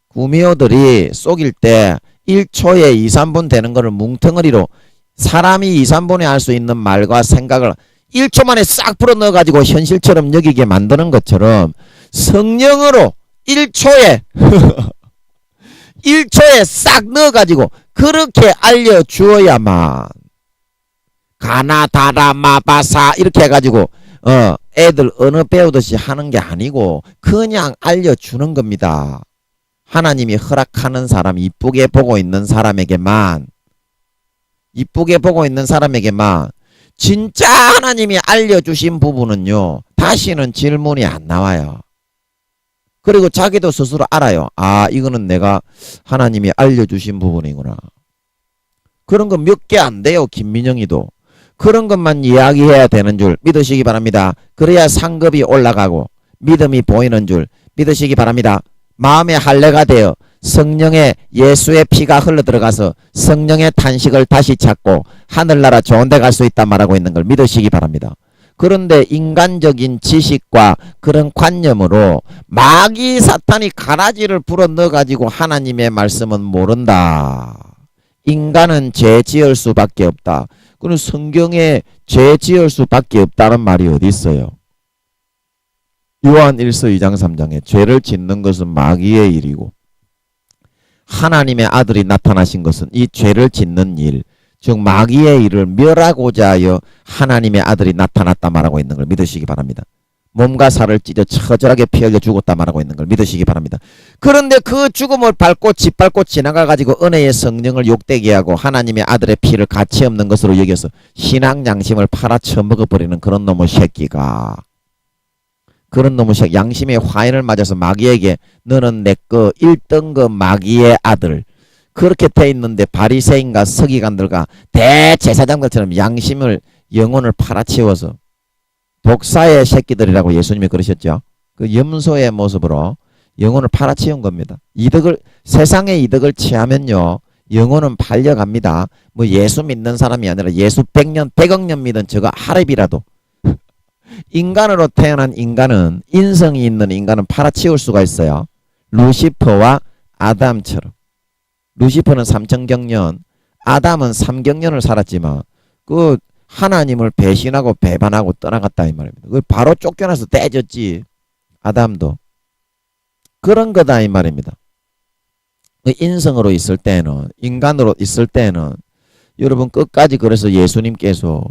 구미호들이 속일 때 1초에 2, 3분 되는 거를 뭉텅어리로 사람이 2, 3분에 할 수 있는 말과 생각을 1초 만에 싹 풀어 넣어가지고 현실처럼 여기게 만드는 것처럼 성령으로 1초에 1초에 싹 넣어가지고 그렇게 알려주어야만 가나다라 마바사 이렇게 해가지고 애들 언어 배우듯이 하는 게 아니고 그냥 알려주는 겁니다. 하나님이 허락하는 사람, 이쁘게 보고 있는 사람에게만 진짜 하나님이 알려주신 부분은요 다시는 질문이 안 나와요. 그리고 자기도 스스로 알아요. 이거는 내가 하나님이 알려주신 부분이구나. 그런 거 몇 개 안 돼요. 김민영이도 그런 것만 이야기해야 되는 줄 믿으시기 바랍니다. 그래야 상급이 올라가고 믿음이 보이는 줄 믿으시기 바랍니다. 마음의 할례가 되어 성령의 예수의 피가 흘러들어가서 성령의 탄식을 다시 찾고 하늘나라 좋은 데 갈 수 있다 말하고 있는 걸 믿으시기 바랍니다. 그런데 인간적인 지식과 그런 관념으로 마귀 사탄이 가라지를 불어 넣어가지고 하나님의 말씀은 모른다. 인간은 죄 지을 수밖에 없다. 그럼 성경에 죄 지을 수밖에 없다는 말이 어디 있어요? 요한 1서 2장 3장에 죄를 짓는 것은 마귀의 일이고 하나님의 아들이 나타나신 것은 이 죄를 짓는 일, 즉 마귀의 일을 멸하고자 하여 하나님의 아들이 나타났다 말하고 있는 걸 믿으시기 바랍니다. 몸과 살을 찢어 처절하게 피 흘려 죽었다 말하고 있는 걸 믿으시기 바랍니다. 그런데 그 죽음을 짓밟고 지나가가지고 은혜의 성령을 욕되게 하고 하나님의 아들의 피를 가치 없는 것으로 여겨서 신앙 양심을 팔아쳐먹어버리는 그런 놈의 새끼가 양심의 화인을 맞아서 마귀에게 너는 내거 1등급 마귀의 아들 그렇게 돼 있는데 바리새인과 서기관들과 대제사장들처럼 영혼을 팔아치워서 독사의 새끼들이라고 예수님이 그러셨죠. 그 염소의 모습으로 영혼을 팔아치운 겁니다. 세상의 이득을 취하면요 영혼은 팔려갑니다. 뭐 예수 믿는 사람이 아니라 예수 100억 년 믿은 저거 하랩이라도 인간으로 태어난 인간은 인성이 있는 인간은 팔아치울 수가 있어요. 루시퍼와 아담처럼. 루시퍼는 3000경년, 아담은 3경년을 살았지만 그 하나님을 배신하고 배반하고 떠나갔다 이 말입니다. 그 바로 쫓겨나서 떼졌지. 아담도. 그런 거다 이 말입니다. 그 인성으로 있을 때는 인간으로 있을 때는 여러분 끝까지 그래서 예수님께서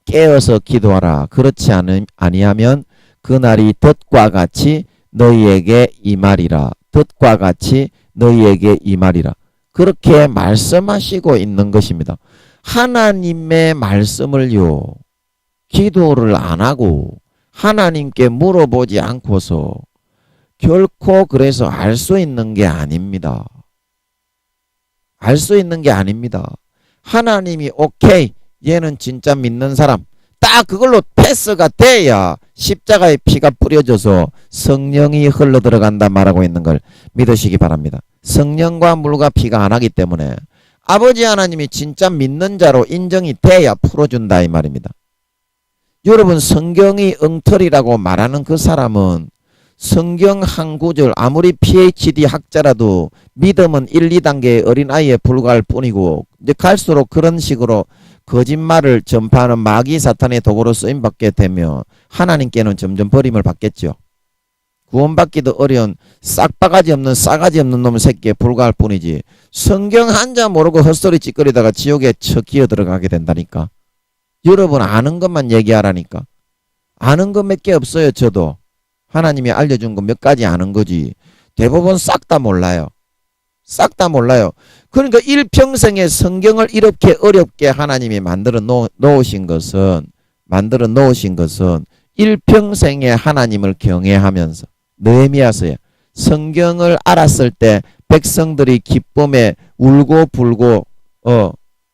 깨어서 기도하라. 그렇지 아니하면 그날이 덫과 같이 너희에게 임하리라. 덫과 같이 너희에게 임하리라. 그렇게 말씀하시고 있는 것입니다. 하나님의 말씀을요. 기도를 안 하고 하나님께 물어보지 않고서 결코 그래서 알 수 있는 게 아닙니다. 알 수 있는 게 아닙니다. 하나님이 오케이. 얘는 진짜 믿는 사람 딱 그걸로 패스가 돼야 십자가의 피가 뿌려져서 성령이 흘러들어간다 말하고 있는 걸 믿으시기 바랍니다. 성령과 물과 피가 안 하기 때문에 아버지 하나님이 진짜 믿는 자로 인정이 돼야 풀어준다 이 말입니다. 여러분 성경이 엉터리라고 말하는 그 사람은 성경 한 구절 아무리 PhD 학자라도 믿음은 1, 2단계의 어린아이에 불과할 뿐이고 이제 갈수록 그런 식으로 거짓말을 전파하는 마귀 사탄의 도구로 쓰임받게 되면 하나님께는 점점 버림을 받겠죠. 구원받기도 어려운 싹바가지 없는 싸가지 없는 놈 새끼에 불과할 뿐이지 성경 한자 모르고 헛소리 찌꺼리다가 지옥에 척 기어 들어가게 된다니까. 여러분 아는 것만 얘기하라니까. 아는 것 몇 개 없어요. 저도 하나님이 알려준 거 몇 가지 아는 거지 대부분 싹 다 몰라요. 싹 다 몰라요. 그러니까 일평생에 성경을 이렇게 어렵게 하나님이 만들어 놓으신 것은 일평생에 하나님을 경외하면서 느헤미야서에 성경을 알았을 때 백성들이 기쁨에 울고 불고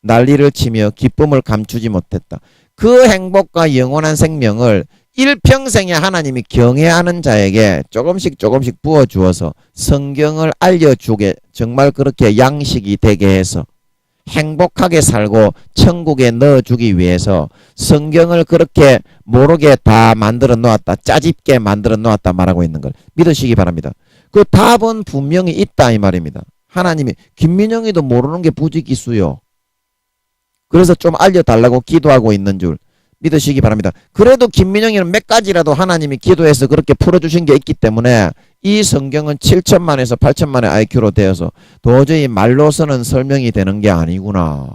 난리를 치며 기쁨을 감추지 못했다. 그 행복과 영원한 생명을 일평생에 하나님이 경외하는 자에게 조금씩 부어주어서 성경을 알려주게 정말 그렇게 양식이 되게 해서 행복하게 살고 천국에 넣어주기 위해서 성경을 그렇게 모르게 다 만들어 놓았다. 짜집게 만들어 놓았다 말하고 있는 걸 믿으시기 바랍니다. 그 답은 분명히 있다 이 말입니다. 하나님이 김민영이도 모르는 게 부지기수요. 그래서 좀 알려달라고 기도하고 있는 줄 믿으시기 바랍니다. 그래도 김민영이는 몇 가지라도 하나님이 기도해서 그렇게 풀어주신 게 있기 때문에 이 성경은 7천만에서 8천만의 IQ로 되어서 도저히 말로서는 설명이 되는 게 아니구나.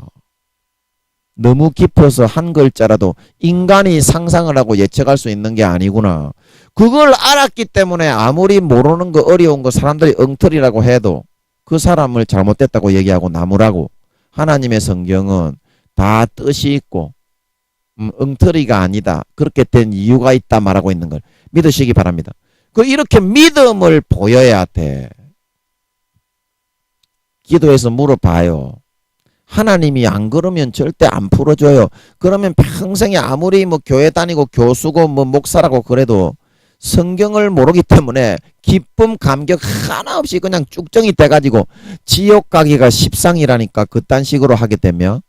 너무 깊어서 한 글자라도 인간이 상상을 하고 예측할 수 있는 게 아니구나. 그걸 알았기 때문에 아무리 모르는 거 어려운 거 사람들이 엉터리라고 해도 그 사람을 잘못됐다고 얘기하고 나무라고. 하나님의 성경은 다 뜻이 있고 엉터리가 아니다. 그렇게 된 이유가 있다 말하고 있는 걸 믿으시기 바랍니다. 이렇게 믿음을 보여야 돼. 기도해서 물어봐요. 하나님이 안 그러면 절대 안 풀어줘요. 그러면 평생에 아무리 뭐 교회 다니고 교수고 뭐 목사라고 그래도 성경을 모르기 때문에 기쁨 감격 하나 없이 그냥 쭉정이 돼가지고 지옥 가기가 십상이라니까. 그딴 식으로 하게 되면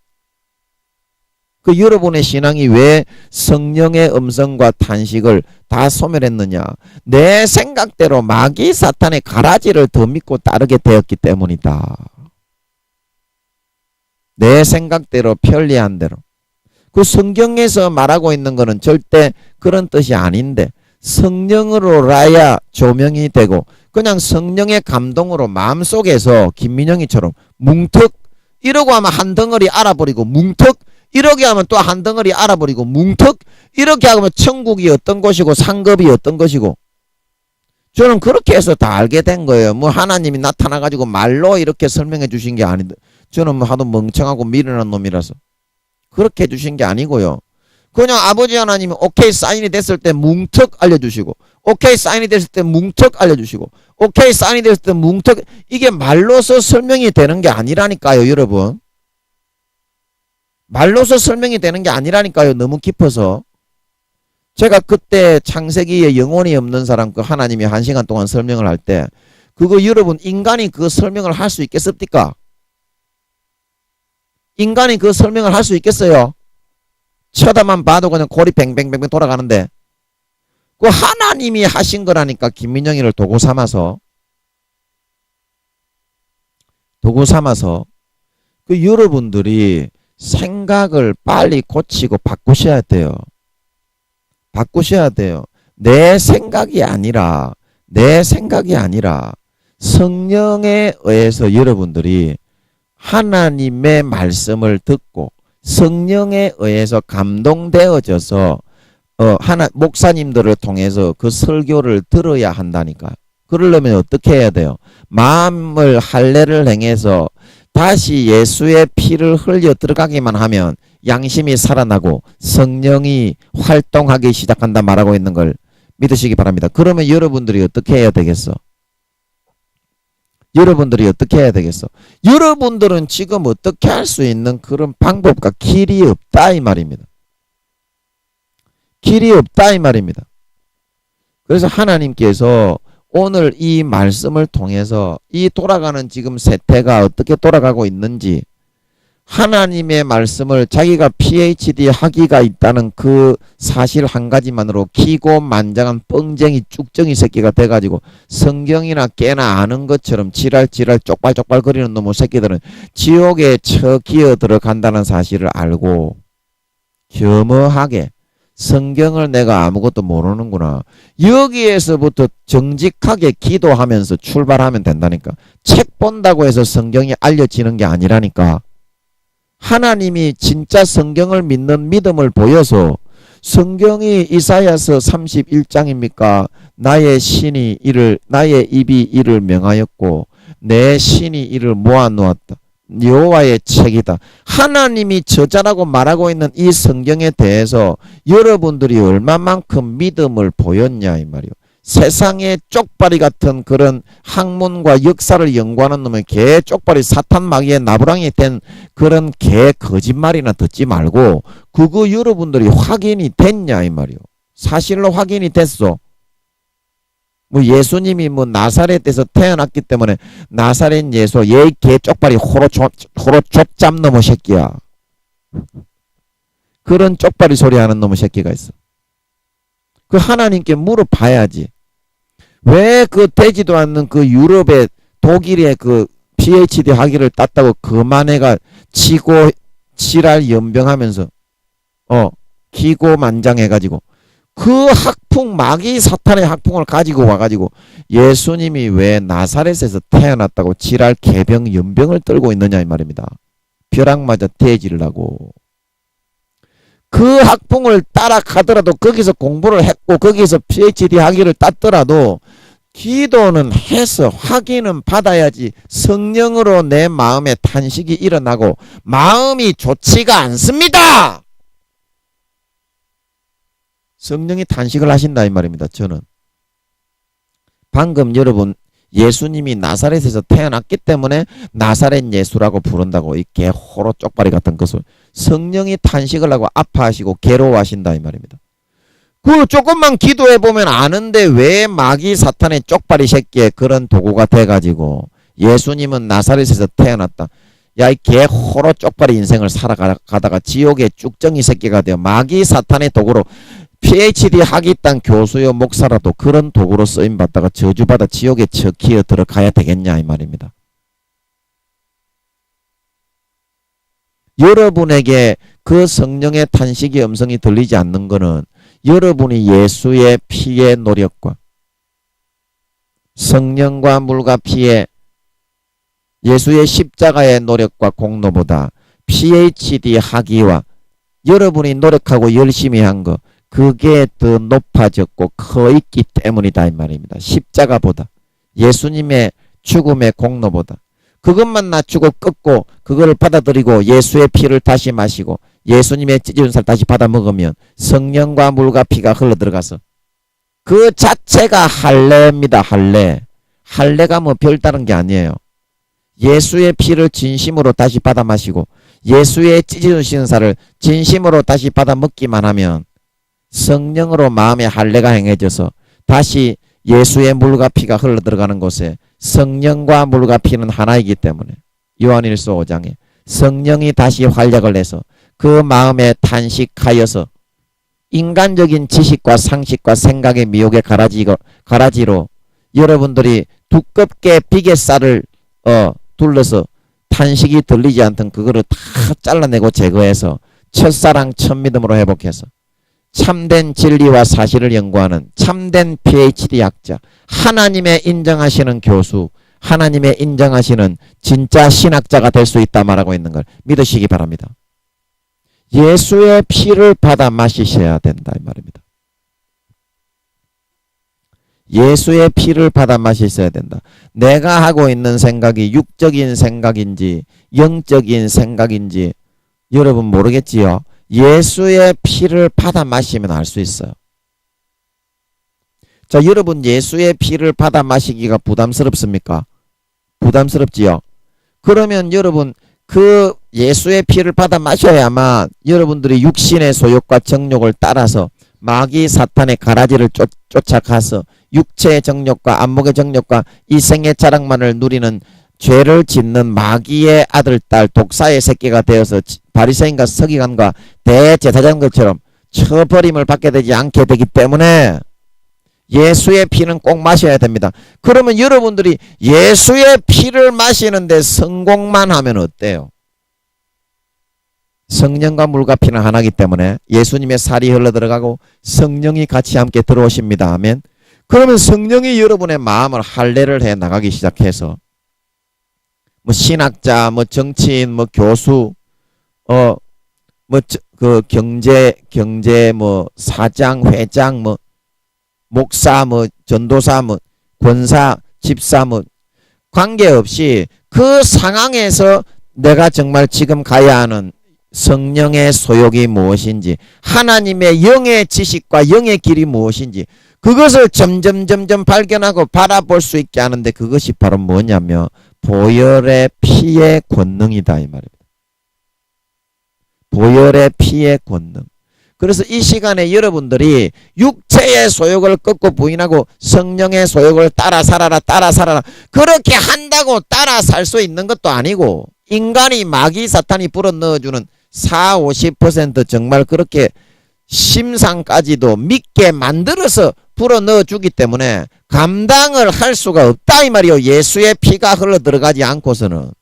여러분의 신앙이 왜 성령의 음성과 탄식을 다 소멸했느냐? 내 생각대로 마귀 사탄의 가라지를 더 믿고 따르게 되었기 때문이다. 내 생각대로 편리한 대로. 그 성경에서 말하고 있는 거는 절대 그런 뜻이 아닌데 성령으로라야 조명이 되고 그냥 성령의 감동으로 마음속에서 김민영이처럼 뭉턱 이러고 하면 한 덩어리 알아버리고 뭉턱 이렇게 하면 또 한 덩어리 알아버리고 뭉턱 이렇게 하면 천국이 어떤 것이고 상급이 어떤 것이고 저는 그렇게 해서 다 알게 된 거예요. 뭐 하나님이 나타나가지고 말로 이렇게 설명해 주신 게 아닌데 저는 뭐 하도 멍청하고 미련한 놈이라서 그렇게 해주신 게 아니고요. 그냥 아버지 하나님이 오케이 사인이 됐을 때 뭉턱 알려주시고 오케이 사인이 됐을 때 뭉턱 알려주시고 오케이 사인이 됐을 때 뭉턱 이게 말로서 설명이 되는 게 아니라니까요 여러분. 말로서 설명이 되는 게 아니라니까요. 너무 깊어서. 제가 그때 창세기에 영혼이 없는 사람 그 하나님이 1시간 동안 설명을 할 때 그거 여러분 인간이 그 설명을 할 수 있겠습니까? 인간이 그 설명을 할 수 있겠어요? 쳐다만 봐도 그냥 골이 뱅뱅뱅뱅 돌아가는데 그 하나님이 하신 거라니까. 김민영이를 도구 삼아서 그 여러분들이 생각을 빨리 고치고 바꾸셔야 돼요. 내 생각이 아니라 성령에 의해서 여러분들이 하나님의 말씀을 듣고 성령에 의해서 감동되어져서 목사님들을 통해서 그 설교를 들어야 한다니까. 그러려면 어떻게 해야 돼요? 마음을 할례를 행해서 다시 예수의 피를 흘려 들어가기만 하면 양심이 살아나고 성령이 활동하기 시작한다 말하고 있는 걸 믿으시기 바랍니다. 그러면 여러분들이 어떻게 해야 되겠어? 여러분들은 지금 어떻게 할 수 있는 그런 방법과 길이 없다 이 말입니다. 그래서 하나님께서 오늘 이 말씀을 통해서 이 돌아가는 지금 세태가 어떻게 돌아가고 있는지 하나님의 말씀을 자기가 PhD 학위가 있다는 그 사실 한 가지만으로 기고만장한 뻥쟁이 쭉정이 새끼가 돼가지고 성경이나 깨나 아는 것처럼 지랄지랄 쪽발쪽발 거리는 놈의 새끼들은 지옥에 기어 들어간다는 사실을 알고 겸허하게 성경을 내가 아무것도 모르는구나. 여기에서부터 정직하게 기도하면서 출발하면 된다니까. 책 본다고 해서 성경이 알려지는 게 아니라니까. 하나님이 진짜 성경을 믿는 믿음을 보여서 성경이 이사야서 31장입니까? 나의 입이 이를 명하였고 내 신이 이를 모아놓았다. 여호와의 책이다. 하나님이 저자라고 말하고 있는 이 성경에 대해서 여러분들이 얼마만큼 믿음을 보였냐 이 말이요. 세상에 쪽발이 같은 그런 학문과 역사를 연구하는 놈의 개 쪽발이 사탄 마귀의 나부랑이 된 그런 개 거짓말이나 듣지 말고 그거 여러분들이 확인이 됐냐 이 말이요. 사실로 확인이 됐어. 뭐 예수님이 뭐 나사렛에서 태어났기 때문에 나사렛 예수 얘 개 쪽발이 호로 족잡 놈의 새끼야. 그런 쪽발이 소리하는 놈의 새끼가 있어. 그 하나님께 물어봐야지. 왜 그 되지도 않는 그 유럽의 독일의 그 PhD 학위를 땄다고 그만 애가 치고 지랄 연병하면서 기고만장해가지고 그 학풍 마귀 사탄의 학풍을 가지고 와가지고 예수님이 왜 나사렛에서 태어났다고 지랄 개병 연병을 떨고 있느냐 이 말입니다. 벼락맞아 대지려고. 그 학풍을 따라가더라도 거기서 공부를 했고 거기서 PhD 학위를 땄더라도 기도는 해서 확인은 받아야지. 성령으로 내 마음에 탄식이 일어나고 마음이 좋지가 않습니다. 성령이 탄식을 하신다 이 말입니다. 저는 방금 여러분 예수님이 나사렛에서 태어났기 때문에 나사렛 예수라고 부른다고 이 개호로 쪽발이 같은 것을 성령이 탄식을 하고 아파하시고 괴로워하신다 이 말입니다. 그 조금만 기도해보면 아는데 왜 마귀 사탄의 쪽발이 새끼에 그런 도구가 돼가지고 예수님은 나사렛에서 태어났다. 야, 이 개호로 쪽발이 인생을 살아가다가 지옥의 쭉정이 새끼가 되어 마귀 사탄의 도구로 PhD 학위 딴 교수요 목사라도 그런 도구로 쓰임받다가 저주받아 지옥에 처키어 들어가야 되겠냐 이 말입니다. 여러분에게 그 성령의 탄식의 음성이 들리지 않는 것은 여러분이 예수의 피의 노력과 성령과 물과 피의 예수의 십자가의 노력과 공로보다 PhD 학위와 여러분이 노력하고 열심히 한 것 그게 더 높아졌고 커 있기 때문이다 이 말입니다. 십자가보다 예수님의 죽음의 공로보다 그것만 낮추고 꺾고 그거를 받아들이고 예수의 피를 다시 마시고 예수님의 찢어진 살 다시 받아 먹으면 성령과 물과 피가 흘러들어가서 그 자체가 할례입니다. 할례가 뭐 별다른 게 아니에요. 예수의 피를 진심으로 다시 받아 마시고 예수의 찢어진 살을 진심으로 다시 받아 먹기만 하면 성령으로 마음의 할례가 행해져서 다시 예수의 물과 피가 흘러들어가는 곳에 성령과 물과 피는 하나이기 때문에 요한일서 5장에 성령이 다시 활력을 내서 그 마음에 탄식하여서 인간적인 지식과 상식과 생각의 미혹의 가라지로 여러분들이 두껍게 비계살을 둘러서 탄식이 들리지 않던 그거를 다 잘라내고 제거해서 첫사랑 첫믿음으로 회복해서 참된 진리와 사실을 연구하는 참된 PhD 학자, 하나님의 인정하시는 교수, 하나님의 인정하시는 진짜 신학자가 될 수 있다 말하고 있는 걸 믿으시기 바랍니다. 예수의 피를 받아 마시셔야 된다 이 말입니다. 예수의 피를 받아 마시셔야 된다. 내가 하고 있는 생각이 육적인 생각인지 영적인 생각인지 여러분 모르겠지요. 예수의 피를 받아 마시면 알 수 있어요. 자, 여러분 예수의 피를 받아 마시기가 부담스럽습니까? 부담스럽지요. 그러면 여러분 그 예수의 피를 받아 마셔야만 여러분들이 육신의 소욕과 정욕을 따라서 마귀 사탄의 가라지를 쫓아가서 육체의 정욕과 안목의 정욕과 이 생의 자랑만을 누리는 죄를 짓는 마귀의 아들, 딸, 독사의 새끼가 되어서 바리새인과 서기관과 대제사장들처럼 처벌임을 받게 되지 않게 되기 때문에 예수의 피는 꼭 마셔야 됩니다. 그러면 여러분들이 예수의 피를 마시는데 성공만 하면 어때요? 성령과 물과 피는 하나이기 때문에 예수님의 살이 흘러들어가고 성령이 같이 함께 들어오십니다. 아멘. 그러면 성령이 여러분의 마음을 할례를 해 나가기 시작해서 뭐 신학자, 뭐 정치인, 뭐 교수, 그 경제 뭐 사장, 회장, 뭐 목사, 뭐 전도사, 뭐 권사, 집사, 뭐 관계없이 그 상황에서 내가 정말 지금 가야 하는 성령의 소욕이 무엇인지 하나님의 영의 지식과 영의 길이 무엇인지 그것을 점점 발견하고 바라볼 수 있게 하는데 그것이 바로 뭐냐면 보혈의 피의 권능이다 이 말입니다. 보혈의 피의 권능. 그래서 이 시간에 여러분들이 육체의 소욕을 끊고 부인하고 성령의 소욕을 따라 살아라, 따라 살아라. 그렇게 한다고 따라 살 수 있는 것도 아니고, 인간이 마귀 사탄이 불어넣어주는 40~50% 정말 그렇게 심상까지도 믿게 만들어서 불어넣어주기 때문에 감당을 할 수가 없다 이 말이요. 예수의 피가 흘러들어가지 않고서는.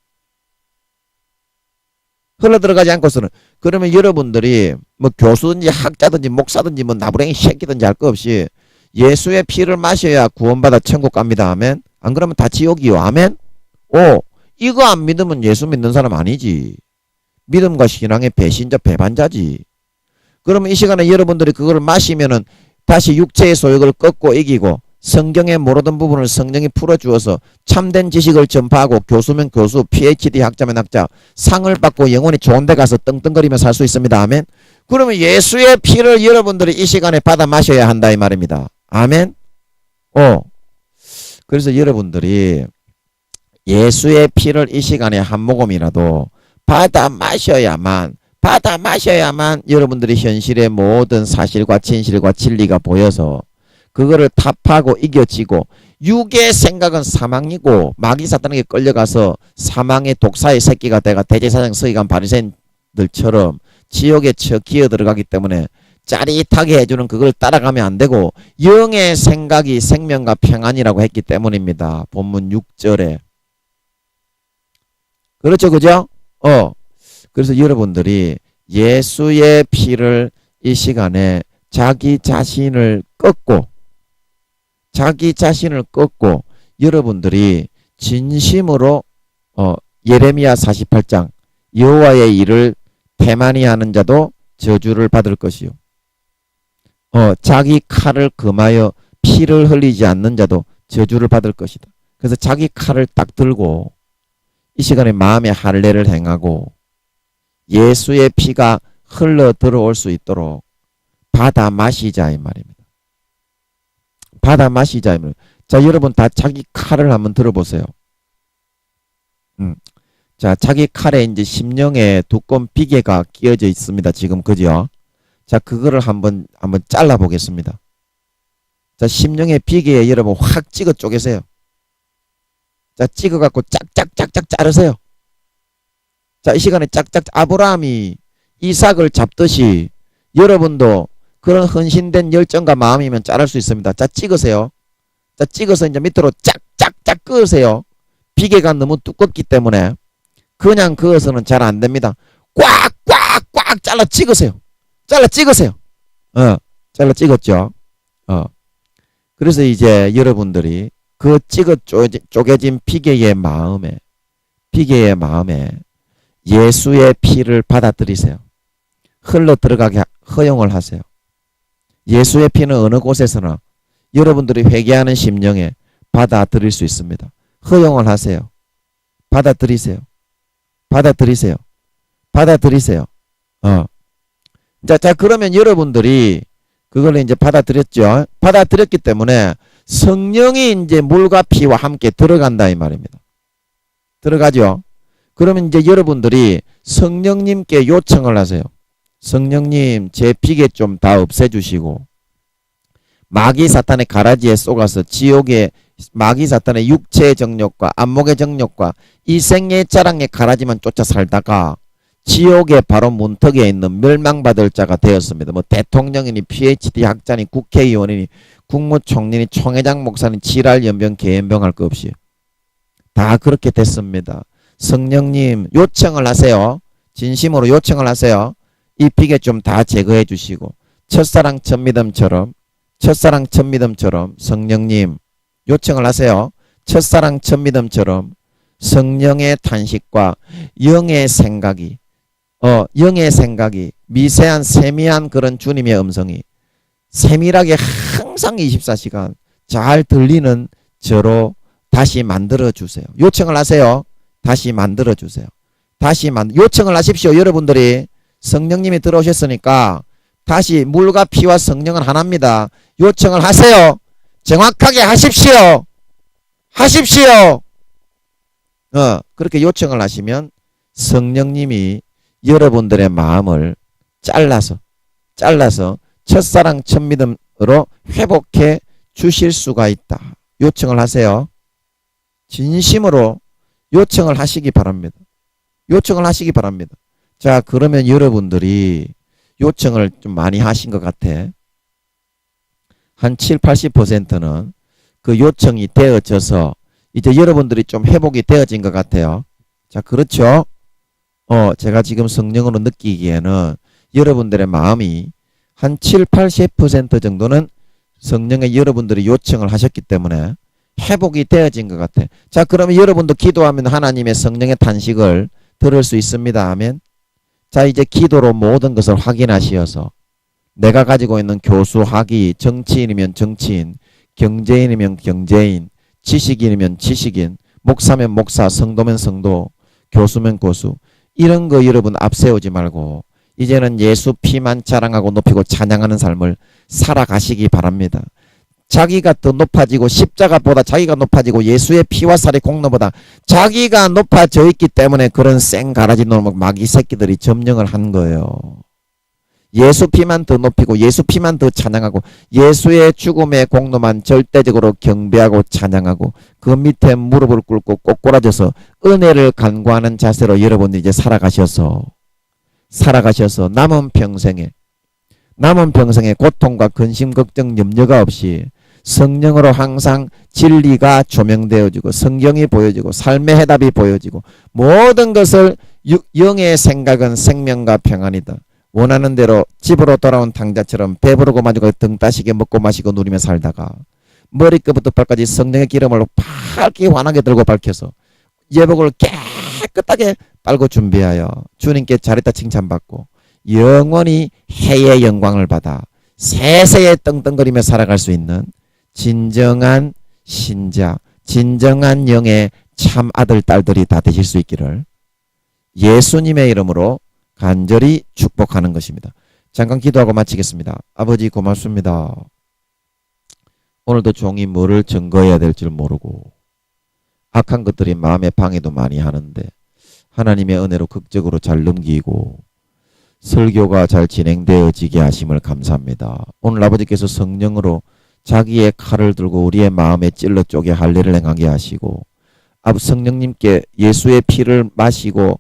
그러면 여러분들이 뭐 교수든지 학자든지 목사든지 뭐 나부랭이 새끼든지 할 거 없이 예수의 피를 마셔야 구원받아 천국 갑니다. 아멘. 안 그러면 다 지옥이요. 아멘. 오, 이거 안 믿으면 예수 믿는 사람 아니지. 믿음과 신앙의 배신자 배반자지. 그러면 이 시간에 여러분들이 그걸 마시면은 다시 육체의 소욕을 꺾고 이기고 성경의 모르던 부분을 성령이 풀어주어서 참된 지식을 전파하고 교수면 교수, PhD 학자면 학자, 상을 받고 영원히 좋은 데 가서 떵떵거리며 살 수 있습니다. 아멘. 그러면 예수의 피를 여러분들이 이 시간에 받아 마셔야 한다 이 말입니다. 아멘. 그래서 여러분들이 예수의 피를 이 시간에 한 모금이라도 받아 마셔야만 여러분들이 현실의 모든 사실과 진실과 진리가 보여서 그거를 타파하고 이겨지고, 육의 생각은 사망이고 마귀 사탄에게 끌려가서 사망의 독사의 새끼가 돼가 대제사장 서기관 바리새인들처럼 지옥에 기어 들어가기 때문에 짜릿하게 해주는 그걸 따라가면 안 되고, 영의 생각이 생명과 평안이라고 했기 때문입니다. 본문 6절에. 그렇죠, 그죠? 그래서 여러분들이 예수의 피를 이 시간에 자기 자신을 꺾고 여러분들이 진심으로 예레미야 48장 여호와의 일을 태만히 하는 자도 저주를 받을 것이요, 자기 칼을 금하여 피를 흘리지 않는 자도 저주를 받을 것이다. 그래서 자기 칼을 딱 들고 이 시간에 마음의 할례를 행하고 예수의 피가 흘러 들어올 수 있도록 받아 마시자 이 말입니다. 받아 마시자 이 말입니다. 자, 여러분 다 자기 칼을 한번 들어보세요. 자, 자기 칼에 이제 심령에 두꺼운 비계가 끼어져 있습니다. 지금 그죠? 자, 그거를 한번 잘라 보겠습니다. 자, 심령의 비계에 여러분 확 찍어 쪼개세요. 자, 찍어 갖고 짝짝짝짝 자르세요. 자, 이 시간에 짝짝 아브라함이 이삭을 잡듯이 여러분도 그런 헌신된 열정과 마음이면 자를 수 있습니다. 자, 찍으세요. 자, 찍어서 이제 밑으로 짝짝짝 그으세요. 비계가 너무 두껍기 때문에 그냥 그어서는 잘 안 됩니다. 꽉꽉꽉 잘라 찍으세요. 잘라 찍으세요. 잘라 찍었죠. 그래서 이제 여러분들이 그 쪼개진 비계의 마음에 예수의 피를 받아들이세요. 흘러 들어가게 허용을 하세요. 예수의 피는 어느 곳에서나 여러분들이 회개하는 심령에 받아들일 수 있습니다. 허용을 하세요. 받아들이세요. 자, 그러면 여러분들이 그걸 이제 받아들였죠. 받아들였기 때문에 성령이 이제 물과 피와 함께 들어간다 이 말입니다. 들어가죠. 그러면 이제 여러분들이 성령님께 요청을 하세요. 성령님, 제 비계 좀 다 없애주시고 마귀 사탄의 가라지에 쏘가서 지옥의 마귀 사탄의 육체의 정욕과 안목의 정욕과 이 생의 자랑의 가라지만 쫓아 살다가 지옥의 바로 문턱에 있는 멸망받을 자가 되었습니다. 뭐 대통령이니 PhD 학자니 국회의원이니 국무총리니 총회장 목사니 지랄 연병 개연병 할 거 없이 다 그렇게 됐습니다. 성령님 요청을 하세요. 진심으로 요청을 하세요. 이 비계 좀 다 제거해 주시고 첫사랑 첫믿음처럼 성령님 요청을 하세요. 첫사랑 첫믿음처럼 성령의 탄식과 영의 생각이 미세한 세미한 그런 주님의 음성이 세밀하게 항상 24시간 잘 들리는 저로 다시 만들어 주세요. 요청을 하세요. 다시 만들어 주세요. 요청을 하십시오. 여러분들이 성령님이 들어오셨으니까 다시 물과 피와 성령은 하나입니다. 요청을 하세요. 정확하게 하십시오. 그렇게 요청을 하시면 성령님이 여러분들의 마음을 잘라서 잘라서 첫사랑 첫믿음으로 회복해 주실 수가 있다. 요청을 하세요. 진심으로 요청을 하시기 바랍니다. 요청을 하시기 바랍니다. 자, 그러면 여러분들이 요청을 좀 많이 하신 것 같아. 한 7, 80%는 그 요청이 되어져서 이제 여러분들이 좀 회복이 되어진 것 같아요. 자, 그렇죠? 제가 지금 성령으로 느끼기에는 여러분들의 마음이 한 7, 80% 정도는 성령의 여러분들이 요청을 하셨기 때문에 회복이 되어진 것 같아. 자, 그러면 여러분도 기도하면 하나님의 성령의 탄식을 들을 수 있습니다. 아멘. 자, 이제 기도로 모든 것을 확인하시어서 내가 가지고 있는 교수, 학위, 정치인이면 정치인, 경제인이면 경제인, 지식인이면 지식인, 목사면 목사, 성도면 성도, 교수면 교수, 이런 거 여러분 앞세우지 말고 이제는 예수 피만 자랑하고 높이고 찬양하는 삶을 살아가시기 바랍니다. 자기가 더 높아지고 십자가보다 자기가 높아지고 예수의 피와 살의 공로보다 자기가 높아져 있기 때문에 그런 쌩가라지 놈 마귀 새끼들이 점령을 한 거예요. 예수 피만 더 높이고 예수 피만 더 찬양하고 예수의 죽음의 공로만 절대적으로 경배하고 찬양하고 그 밑에 무릎을 꿇고 꼬꾸라져서 은혜를 간구하는 자세로 여러분들이 이제 살아가셔서 남은 평생에 고통과 근심 걱정 염려가 없이 성령으로 항상 진리가 조명되어지고 성경이 보여지고 삶의 해답이 보여지고 모든 것을 영의 생각은 생명과 평안이다. 원하는 대로 집으로 돌아온 탕자처럼 배부르고 만족하고 등 따시게 먹고 마시고 누리며 살다가 머리끝부터 발까지 성령의 기름을 밝게 환하게 들고 밝혀서 예복을 깨끗하게 빨고 준비하여 주님께 잘했다 칭찬받고 영원히 해의 영광을 받아 세세에 떵떵거리며 살아갈 수 있는 진정한 신자, 진정한 영의 참 아들, 딸들이 다 되실 수 있기를 예수님의 이름으로 간절히 축복하는 것입니다. 잠깐 기도하고 마치겠습니다. 아버지 고맙습니다. 오늘도 종이 뭐를 증거해야 될지 모르고 악한 것들이 마음의 방해도 많이 하는데 하나님의 은혜로 극적으로 잘 넘기고 설교가 잘 진행되어지게 하심을 감사합니다. 오늘 아버지께서 성령으로 자기의 칼을 들고 우리의 마음에 찔러 쪼개 할례를 행하게 하시고 성령님께 예수의 피를 마시고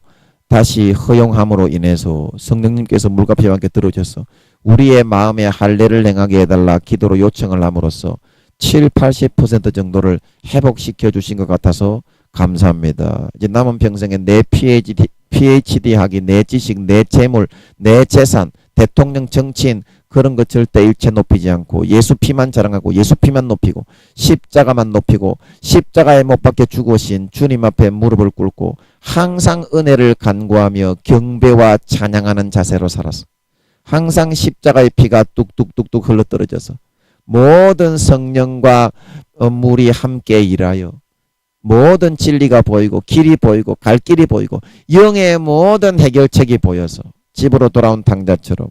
다시 허용함으로 인해서 성령님께서 물과 피와 함께 들어오셔서 우리의 마음에 할례를 행하게 해달라 기도로 요청을 함으로써 7, 80% 정도를 회복시켜 주신 것 같아서 감사합니다. 이제 남은 평생에 내 PhD 학위, 내 지식, 내 재물, 내 재산, 대통령, 정치인 그런 것 절대 일체 높이지 않고 예수 피만 자랑하고 예수 피만 높이고 십자가만 높이고 십자가에 못 박혀 죽으신 주님 앞에 무릎을 꿇고 항상 은혜를 간구하며 경배와 찬양하는 자세로 살아서 항상 십자가의 피가 뚝뚝뚝뚝 흘러떨어져서 모든 성령과 물이 함께 일하여 모든 진리가 보이고 길이 보이고 갈 길이 보이고 영의 모든 해결책이 보여서 집으로 돌아온 탕자처럼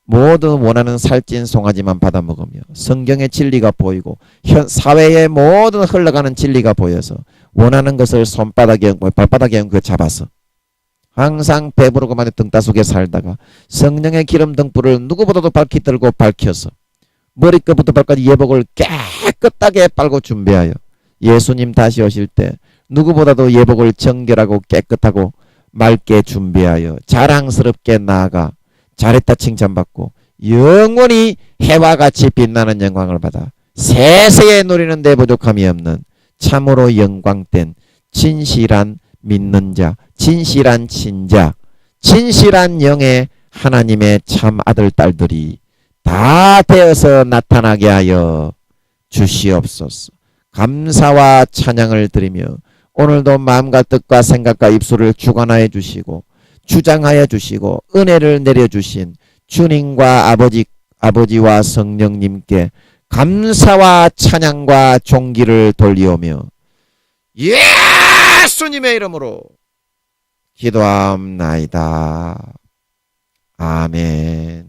모든 원하는 살찐 송아지만 받아먹으며 성경의 진리가 보이고 사회의 모든 흘러가는 진리가 보여서 원하는 것을 손바닥에 발바닥에 그 잡아서 항상 배부르고만 등따 속에 살다가 성령의 기름 등불을 누구보다도 밝히 들고 밝혀서 머리끝부터 발까지 예복을 깨끗하게 빨고 준비하여 예수님 다시 오실 때 누구보다도 예복을 정결하고 깨끗하고 맑게 준비하여 자랑스럽게 나아가 잘했다 칭찬받고 영원히 해와 같이 빛나는 영광을 받아 세세에 누리는 데 부족함이 없는 참으로 영광된 진실한 믿는 자, 진실한 친자, 진실한 영의 하나님의 참 아들 딸들이 다 되어서 나타나게 하여 주시옵소서. 감사와 찬양을 드리며 오늘도 마음과 뜻과 생각과 입술을 주관하여 주시고 주장하여 주시고 은혜를 내려주신 주님과 아버지와 성령님께 감사와 찬양과 존귀를 돌리오며 예수님의 이름으로 기도함나이다. 아멘.